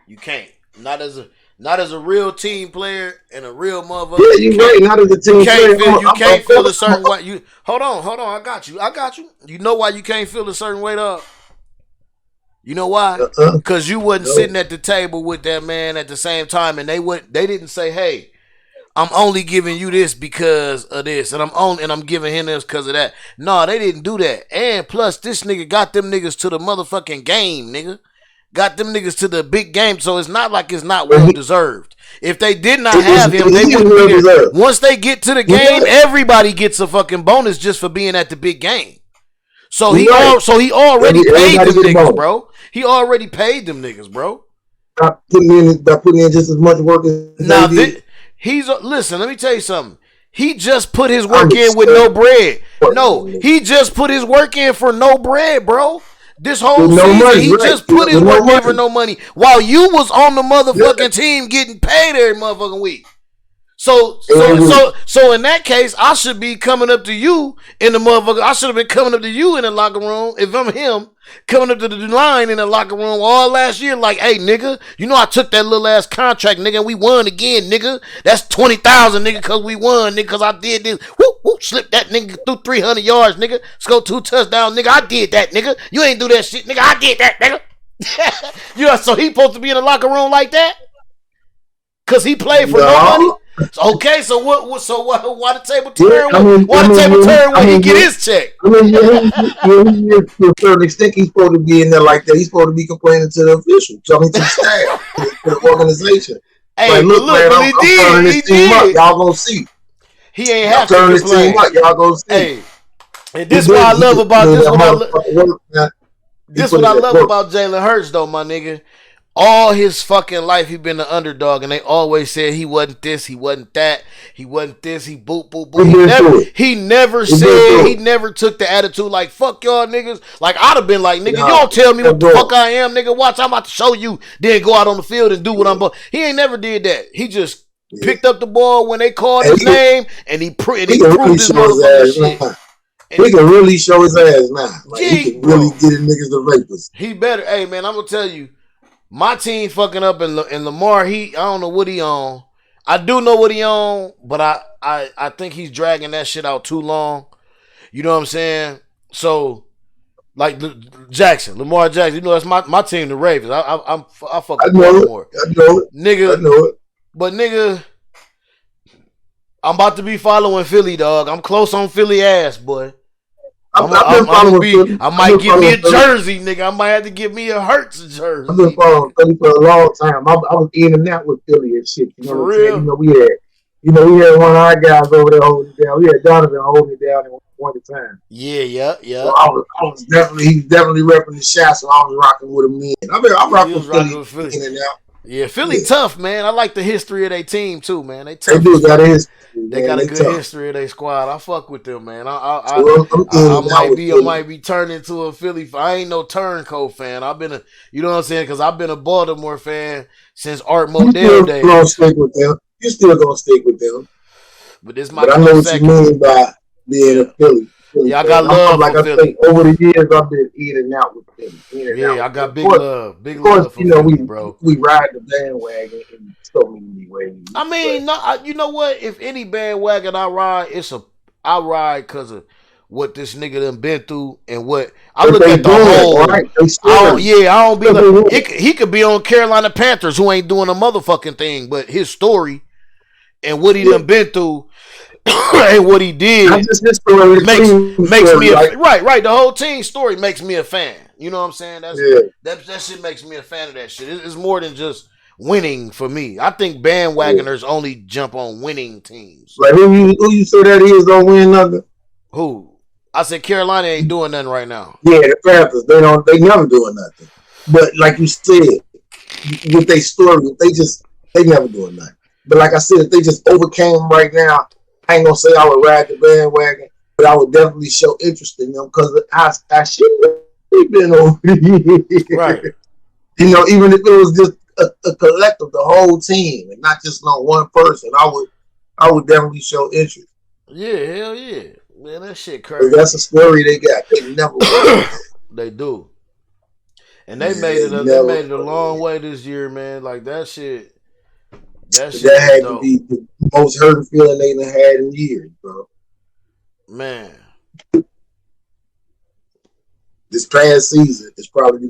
You can't. Not as a real team player and a real motherfucker. Yeah, you right. Not as a team player. You can't feel a certain way. Hold on. I got you. You know why you can't feel a certain way, dog? You know why? Because you wasn't sitting at the table with that man at the same time, and they didn't say, "Hey, I'm only giving you this because of this, and I'm giving him this because of that." No, they didn't do that. And plus, this nigga got them niggas to the motherfucking game, nigga. Got them niggas to the big game, so it's not like it's not well deserved. If they did not have him, they wouldn't be there. Once they get to the game, everybody gets a fucking bonus just for being at the big game. So he already paid them niggas, bro. He already paid them niggas, bro. By putting in just as much work as now. Listen. Let me tell you something. He just put his work in with no bread. No, he just put his work in for no bread, bro. This whole season, he just put his work in for no money while you was on the motherfucking team getting paid every motherfucking week. So in that case, I should be coming up to you in the motherfucker. I should have been coming up to you in the locker room if I'm him, coming up to the line in the locker room all last year, like, hey, nigga, you know I took that little ass contract, nigga, and we won again, nigga. That's 20,000, nigga, because we won, nigga, because I did this. Whoop, whoop, slip that nigga through 300 yards, nigga. Score 2 touchdowns, nigga. I did that, nigga. You ain't do that shit, nigga. I did that, nigga. Yeah, so he supposed to be in the locker room like that? Because he played for no money? Okay, so what? So why the table turn? Why the table turn when he get his check? I mean, to a certain extent, he's supposed to be in there like that. He's supposed to be complaining to the officials, to the staff, to the organization. Hey, like, look, man, I'm turning this team up. Y'all gonna see. He ain't have to complain. This team up. Y'all gonna see. Hey, and this is what I love about this. This what I love about Jalen Hurts, though, my nigga. All his fucking life, he been the underdog, and they always said he wasn't this, he wasn't that, he wasn't this, he boop, boop, boop. He never took the attitude like, fuck y'all niggas. Like, I'd have been like, nigga, you don't tell me what the fuck I am, nigga. Watch, I'm about to show you. Then go out on the field and do what I'm about. He ain't never did that. He just picked up the ball when they called his name, and he proved his motherfucking shit. He can really show his ass now. Like, he can really get his niggas the rapist. He better. Hey, man, I'm going to tell you. My team fucking up and Lamar, I don't know what he on. I do know what he on, but I think he's dragging that shit out too long. You know what I'm saying? So, like Lamar Jackson, you know that's my team, the Ravens. I fuck with Baltimore. I know it. Nigga. I know it. But nigga, I'm about to be following Philly, dog. I'm close on Philly ass, boy. I might get me a jersey, nigga. I might have to get me a Hurts jersey. I've been following Philly for a long time. I was in and out with Philly and shit. You know for what I'm real? saying? We had one of our guys over there holding it down. We had Donovan holding it down at one time. Yeah. So he's definitely repping the shot, so I was rocking with him then. I'm rocking with Philly in and out. Yeah, Philly tough, man. I like the history of their team too, man. They tough. They do got a history. They got a good history of their squad. I fuck with them, man. I might be turning to a Philly. I ain't no turncoat fan. I've been you know what I'm saying? Because I've been a Baltimore fan since Art Modell days. You still gonna stick with them. But this my. But I know what you mean by being a Philly. Yeah, I got love for Philly. Over the years, I've been in and out with Philly. I got big love. Big love for Philly, bro. We ride the bandwagon in so many ways. I mean, you know what? If any bandwagon I ride, I ride because of what this nigga done been through and what I look at the whole. Right? I don't be like he could be on Carolina Panthers who ain't doing a motherfucking thing, but his story and what he done been through. And what he did makes me right. The whole team story makes me a fan. You know what I'm saying? That shit makes me a fan of that shit. It's more than just winning for me. I think bandwagoners only jump on winning teams. Like who you say that is don't win nothing? Who? I said Carolina ain't doing nothing right now. Yeah, the Panthers they never doing nothing. But like you said, with their story, they never doing nothing. But like I said, if they just overcame right now. I ain't gonna say I would ride the bandwagon, but I would definitely show interest in them because I should have been over the years. Right. You know, even if it was just a collective, the whole team, and not just one person, I would definitely show interest. Yeah, hell yeah. Man, that shit crazy. That's a story they got. They never They do. And they made it a long way this year, man. Like that shit. That had to be the most hurting feeling they done had in years, bro. Man. This past season is probably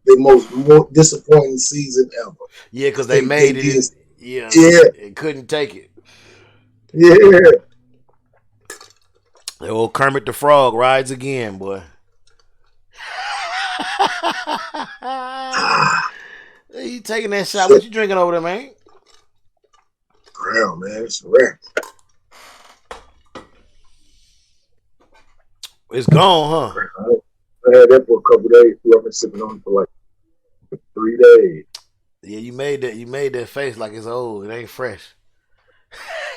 the most disappointing season ever. Yeah, because they made it. Yeah. It couldn't take it. Yeah. The old Kermit the Frog rides again, boy. You taking that shot? What you drinking over there, man? Hell, man, it's a wreck. It's gone, huh? I had that for a couple days too. I've been sipping on it for like 3 days. Yeah, you made that face like it's old. It ain't fresh.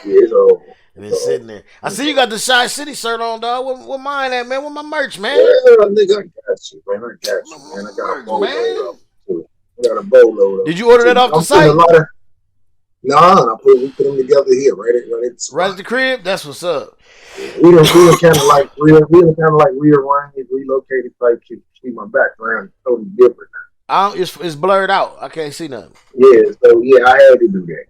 Yeah, it's old. And it's sitting there. I see you got the Shy City shirt on, dog. What mine at, man? What my merch, man? Yeah, nigga, I got you, man. I got you, man. I got a boatload of too. I got a boatload of. Did you order that off the site? We put them together here, right at the crib. That's what's up. We done kind of like rearranged, relocated type shit. See, my background is totally different now. It's blurred out. I can't see nothing. Yeah, so yeah, I had to do that.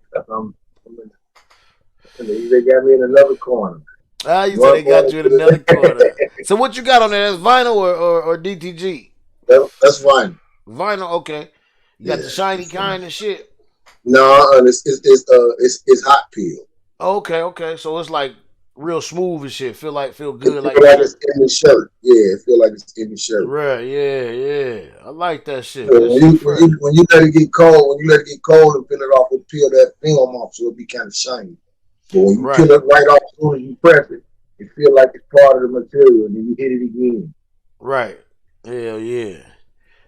They got me in another corner. You said they got you in another corner. So what you got on there? That's vinyl or DTG? That's vinyl. Vinyl, okay. You got the shiny kind and shit. No, it's hot peel. Okay. So it's like real smooth and shit. Feel good. Like it's in the shirt. Yeah, feel like it's in the shirt. Right. Yeah. I like that shit. So when you let it get cold, and peel it off, and peel that film off, so it be kind of shiny. But when you peel it right off, as soon as you press it, it feel like it's part of the material, and then you hit it again. Right. Hell yeah.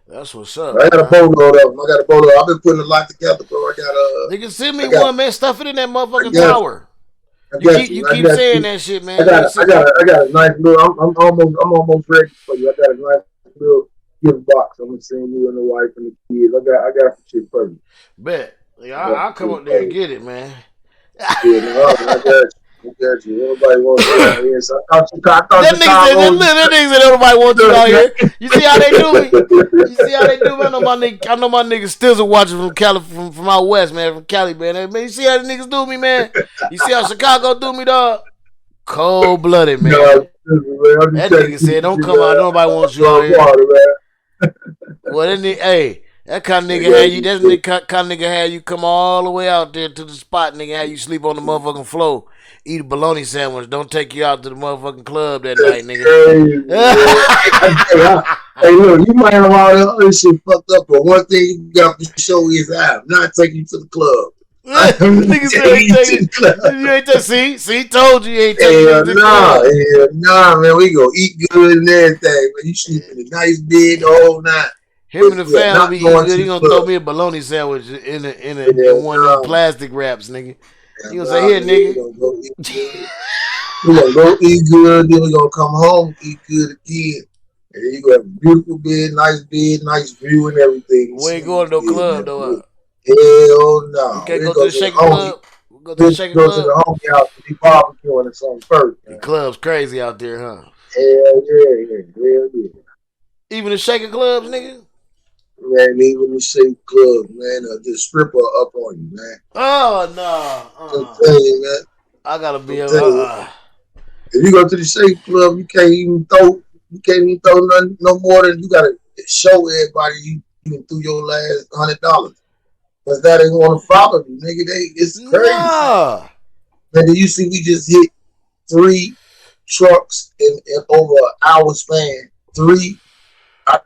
That's what's up. I got a boatload of them. I've been putting a lot together, bro. I got a. Nigga, send me one, man. Stuff it in that motherfucking tower. You keep saying that shit, man. I got a nice little. I'm almost ready for you. I got a nice little gift box. I'm gonna send you and the wife and the kids. I got some shit for you. Bet. Yeah, I'll come up there and get it, man. Yeah, no, I got you. Nobody wants you out here. So I thought that nigga said nobody wants you out here. You see how they do me? I know my niggas still watching from Cali, from out west, man, from Cali, man. You see how the niggas do me, man? You see how Chicago do me, dog? Cold blooded, man. That nigga said, "Don't come out. Nobody wants you out here." Well, that kind of nigga had you. That kind of nigga had you come all the way out there to the spot, nigga. Had you sleep on the motherfucking floor, eat a bologna sandwich. Don't take you out to the motherfucking club that night, nigga. Hey, look, you might have all that other shit fucked up, but one thing you got to show is I'm not taking you to the club. Niggas ain't see, told you ain't taking you to the club. Nah, man, we gonna eat good and everything, man. You sleep in a nice bed the whole night. Him and the family be eating good. He gonna throw me a bologna sandwich in one of them plastic wraps, nigga. He gonna say, "Here, nigga." We gonna go eat good, then we gonna come home, eat good again. And then you gonna have a beautiful bed, nice view and everything. We ain't going to no club though. Hell no. You can't go to the shaking club. Go to the shaking club. Go to the homie house and be barbecuing or something first. The club's crazy out there, huh? Hell yeah. Even the shaking clubs, nigga. Man, even the shaking clubs, man, just stripper up on you, man. Oh no. I'm telling you, man. I gotta be If you go to the shake club, you can't even throw nothing no more than you gotta show everybody you even threw your last $100. Cause that ain't gonna follow you, nigga. It's crazy. Nah. Man, you see, we just hit 3 trucks in over an hour span. 3.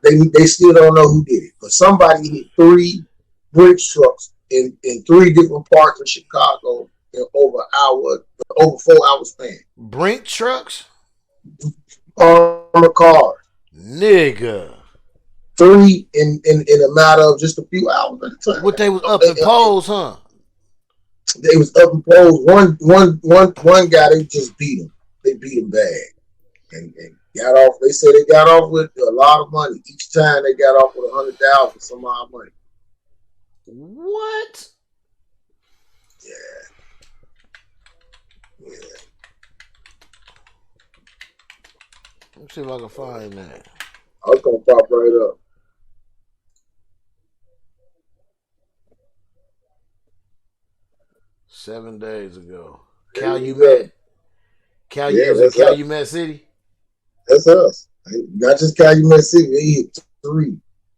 They still don't know who did it, but somebody hit 3 brick trucks in 3 different parts of Chicago in over 4 hours span. Brink trucks? Armored cars. Nigga. 3 in a matter of just a few hours at a time. What they was up in poles, huh? They was up in poles. One guy, they just beat him. They beat him bad. And got off. They said they got off with a lot of money. Each time they got off with $100,000 some odd money. What? Yeah. Let's see if I can find that. I was gonna pop right up. $7 days ago. Calumet City? That's us. Not just Calumet City. They hit 3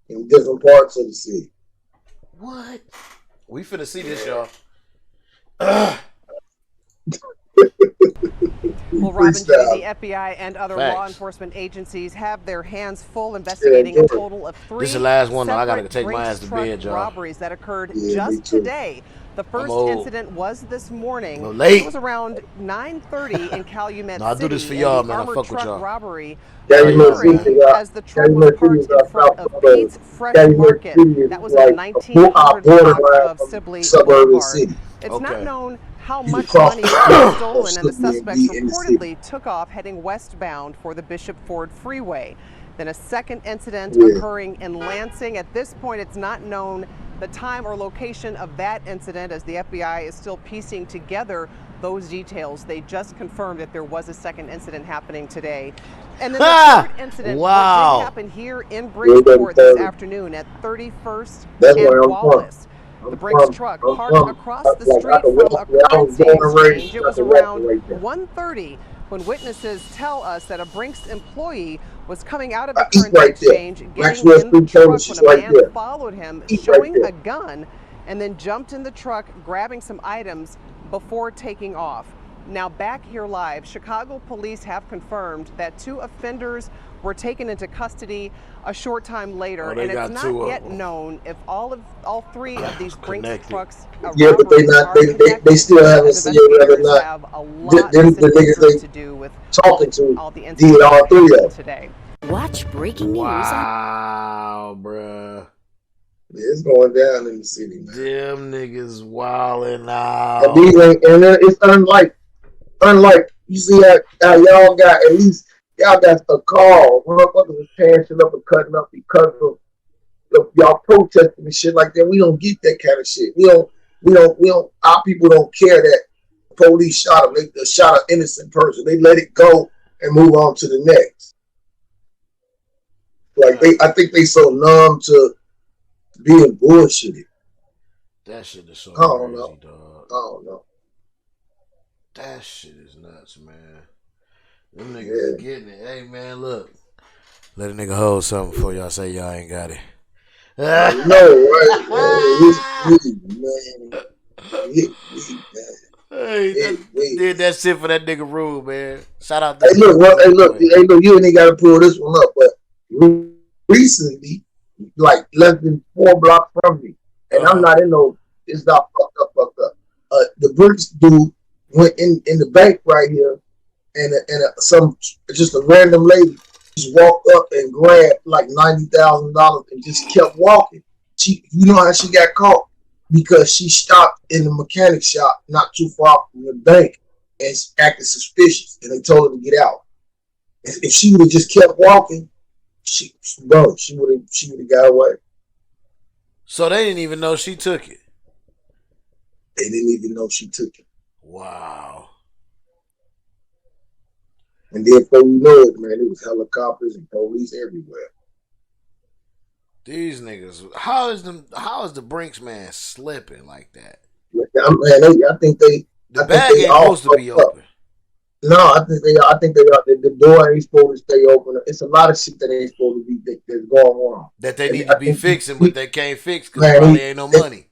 in different parts of the city. What? We finna see this, y'all. Well, Robin, today the FBI and other law enforcement agencies have their hands full investigating a total of 3 this is the last one. I gotta take my ass to bed, y'all. Robberies that occured just today. The first incident was this morning. It was around 9:30 in Calumet no, I City. do this for y'all, man. I Armored fuck with truck y'all. robbery As the truck was parked in front of Pete's Fresh Market. That was in the 1900 block of Sibley Boulevard. It's not known how much money was stolen, and the suspects reportedly took off heading westbound for the Bishop Ford Freeway. Then a second incident occurring in Lansing. At this point, it's not known the time or location of that incident, as the FBI is still piecing together those details. They just confirmed that there was a second incident happening today. And then the third incident did happen here in Bridgeport this afternoon at 31st and Wallace. The Brinks truck parked across the street from a currency exchange. It was around 1:30 when witnesses tell us that a Brinks employee was coming out of the currency exchange, getting in the truck when a man followed him, showing a gun, and then jumped in the truck, grabbing some items before taking off. Now back here live, Chicago police have confirmed that 2 offenders were taken into custody a short time later, and it's not yet known if all 3 of these Brinks trucks but they still haven't seen whether or not the niggas they talking to did all 3 of them today. Watch breaking news. Wow, bruh. It's going down in the city, man. Them niggas wildin' out. And then it's unlike you see how y'all got at least y'all got a call. Motherfuckers was tearing shit up and cutting up because of y'all protesting and shit like that. We don't get that kind of shit. We don't. Our people don't care that police shot them. They shot an innocent person. They let it go and move on to the next. Like I think they so numb to being bullshitted. That shit is so I don't crazy, know. dog. I don't know. That shit is nuts, man. Them niggas is getting it. Hey, man, look. Let a nigga hold something before y'all say y'all ain't got it. No, right? Hey, did that shit for that nigga Rule, man. Shout out to Hey, look, you ain't got to pull this one up, but recently, like less than 4 blocks from me, and I'm not in no, it's not fucked up. The British dude went in the bank right here, and just a random lady just walked up and grabbed like $90,000 and just kept walking. You know how she got caught? Because she stopped in the mechanic shop not too far from the bank and acted suspicious, and they told her to get out. If she would have just kept walking, she would have got away. So they didn't even know she took it. They didn't even know she took it. Wow. And then before we know it, man, it was helicopters and police everywhere. These niggas, how is the Brinks man slipping like that? I think they. The bag ain't supposed to be open. No, I think they are. The door ain't supposed to stay open. It's a lot of shit that ain't supposed to be that's going on. That they need to be fixing, but they can't fix because probably ain't no money.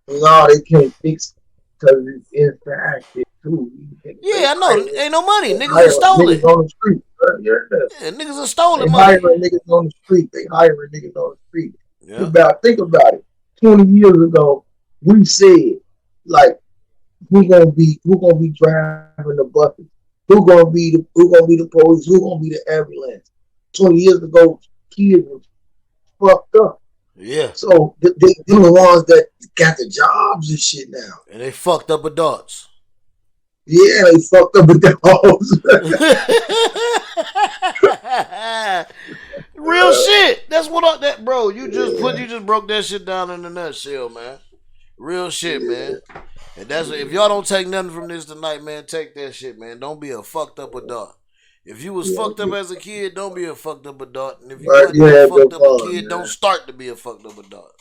No, they can't fix because it's inside shit too. Yeah, I know. Ain't no money. Niggas are stolen. Niggas on the street. Yeah, niggas are stolen they money. Hiring niggas on the street. They hiring niggas on the street. Yeah. Think about it. 20 years ago, we said, like, who gonna be driving the buses? Who gonna be the police? Who gonna be the ambulance? 20 years ago, kids was fucked up. Yeah. So they're the ones that got the jobs and shit now. And they fucked up adults. Yeah, they fucked up adults. Real shit. That's what bro. You just broke that shit down in a nutshell, man. Real shit, man. And that's if y'all don't take nothing from this tonight, man, take that shit, man. Don't be a fucked up adult. If you was fucked up as a kid, don't be a fucked up adult. And if you wasn't a fucked up kid, man, don't start to be a fucked up adult.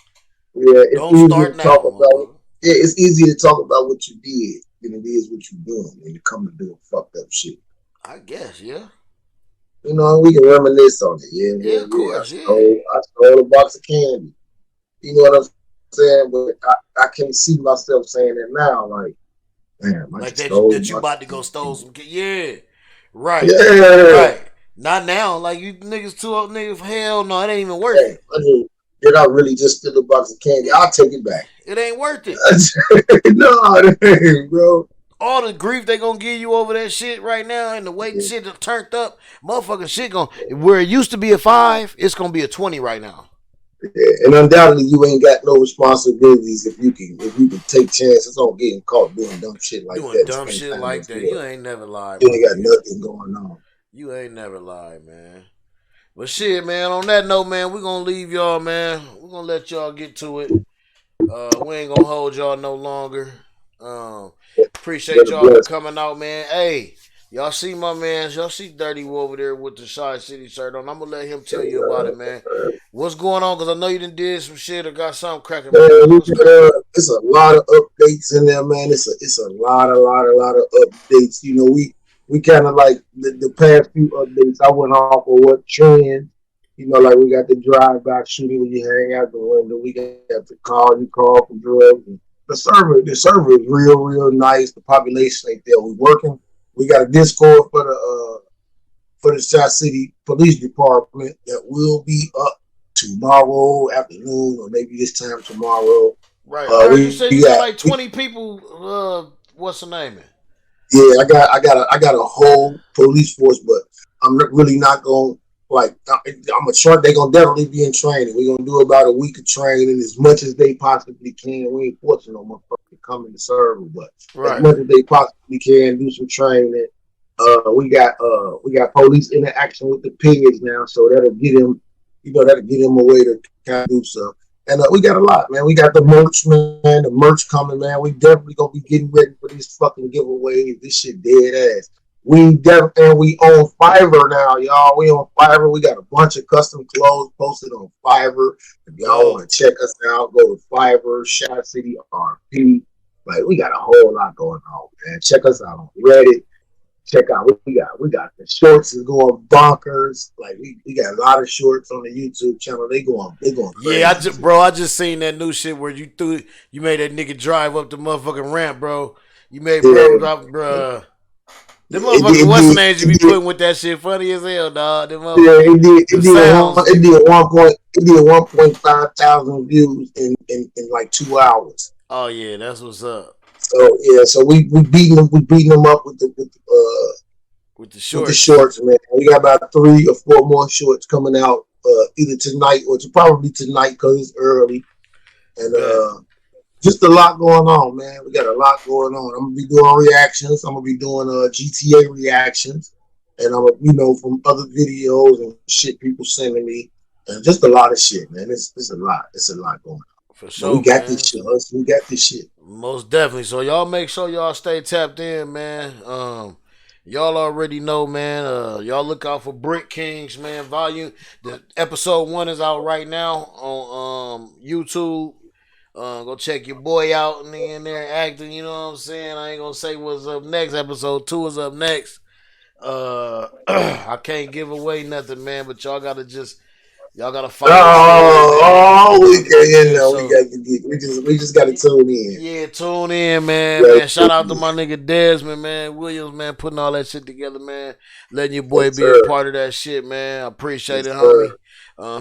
Yeah, don't start now. It's easier to talk about what you did than it is what you're doing when you come to do fucked up shit. I guess, yeah. You know, we can reminisce on it. Yeah, of course, I stole a box of candy. You know what I'm saying? But I can't see myself saying that now. Like, damn, like that you about to go stole some candy. Yeah. Right. Yeah. Right. Not now. Like, you niggas too old niggas. Hell no, it ain't even worth it. Did I really just steal a box of candy? I'll take it back. It ain't worth it. No, it ain't, bro. All the grief they gonna give you over that shit right now, and the way shit is turned up, motherfucking shit where it used to be a 5, it's gonna be a 20 right now. Yeah, and undoubtedly you ain't got no responsibilities if you can take chances on getting caught doing dumb shit like that. Doing dumb shit like that. You ain't never lied. You ain't got nothing going on. You ain't never lied, man. But shit, man, on that note, man, we're gonna leave y'all, man. We're gonna let y'all get to it. We ain't gonna hold y'all no longer. Appreciate y'all for coming out, man. Hey, y'all see my man, y'all see Dirty over there with the Shy City shirt on. I'm gonna let him tell you about it, man. What's going on? Because I know you done did some shit or got something cracking. It's a lot of updates in there, man. It's a lot of updates. You know, we kind of like the past few updates. I went off of what trend. You know, like we got the drive-by shooting where you hang out the window. We got the call for drugs. And the server is real nice. The population ain't there. We working. We got a Discord for the South City Police Department that will be up tomorrow afternoon or maybe this time tomorrow. Right. You said you got like 20 people. What's the name? Yeah, I got a whole police force, but I'm really not going. Like, I'm sure they're going to definitely be in training. We're going to do about a week of training as much as they possibly can. We ain't forcing no motherfucker to come in the server, but as much as they possibly can, do some training. We got police interaction with the pigs now, so that'll get them, a way to kind of do so. And we got a lot, man. We got the merch, man. The merch coming, man. We definitely going to be getting ready for these fucking giveaways. This shit dead ass. We own Fiverr now, y'all. We on Fiverr. We got a bunch of custom clothes posted on Fiverr. If y'all want to check us out, go to Fiverr, Shy City RP. Like, we got a whole lot going on, man. Check us out on Reddit. Check out we got the shorts is going bonkers. Like we got a lot of shorts on the YouTube channel. They going crazy. Yeah, I just seen that new shit where you made that nigga drive up the motherfucking ramp, bro. You made bro. The motherfucking what's the names you be putting with that shit funny as hell, dog. It did 1.5 thousand views in like 2 hours. Oh yeah, that's what's up. So we beating them up with the shorts, man. We got about 3 or 4 more shorts coming out either tonight or probably tonight because it's early, and just a lot going on, man. We got a lot going on. I'm gonna be doing reactions. I'm gonna be doing GTA reactions, and I'm from other videos and shit people sending me, and just a lot of shit, man. It's a lot. It's a lot going on. For sure, we got this shit. We got this shit. Most definitely. So y'all make sure y'all stay tapped in, man. Y'all already know, man. Y'all look out for Brick Kings, man. The episode 1 is out right now on YouTube. Go check your boy out and in there acting, you know what I'm saying? I ain't gonna say what's up next. Episode 2 is up next. I can't give away nothing, man, but y'all gotta follow. We just gotta tune in. Yeah, tune in, man. Shout out to my nigga Desmond, man. Williams, man, putting all that shit together, man. Letting your boy be a part of that shit, man. I appreciate it, homie.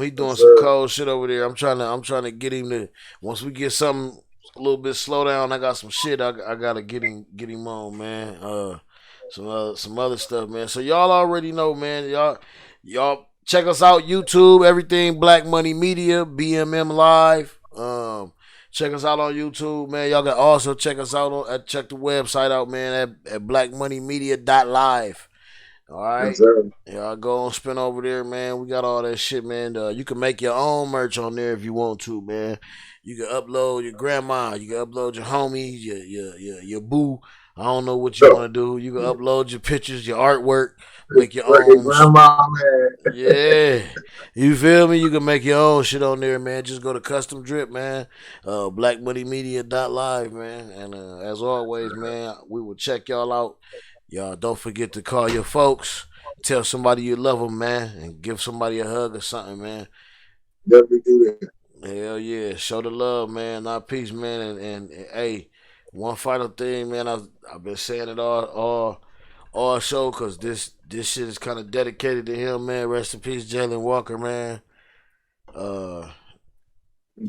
He doing some cold shit over there. I'm trying to get him to, once we get something a little bit slow down, I got some shit I gotta get him on, man. Some other stuff, man. So y'all already know, man. Y'all check us out, YouTube, everything Black Money Media, BMM Live. Check us out on YouTube, man. Y'all can also check us out check the website out, man, at blackmoneymedia.live. All right, y'all go on spin over there, man. We got all that shit, man. You can make your own merch on there if you want to, man. You can upload your grandma, you can upload your homies, your boo. I don't know what you want to do. You can upload your pictures, your artwork, make your own. Grandma, man. Yeah, you feel me? You can make your own shit on there, man. Just go to Custom Drip, man. BlackMoneyMedia.live, man. And as always, man, we will check y'all out. Y'all don't forget to call your folks, tell somebody you love them, man, and give somebody a hug or something, man. Definitely do that. Hell yeah, show the love, man. Not peace, man. And hey, one final thing, man. I've been saying it all show because this shit is kind of dedicated to him, man. Rest in peace, Jalen Walker, man.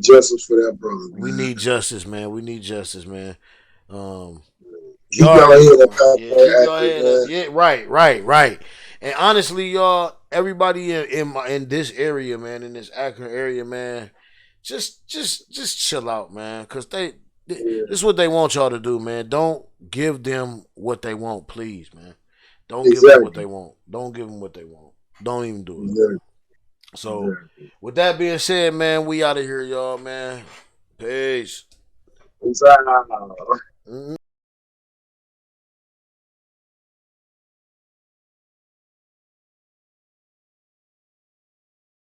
Justice for that brother. Man. We need justice, man. We need justice, man. Keep your head up. Keep your head up. Yeah, right. And honestly, y'all, everybody in this area, man, in this Akron area, man, just chill out, man, because this is what they want y'all to do, man. Don't give them what they want, please, man. Don't give them what they want. Don't give them what they want. Don't even do it. So, with that being said, man, we out of here, y'all, man. Peace. Peace out.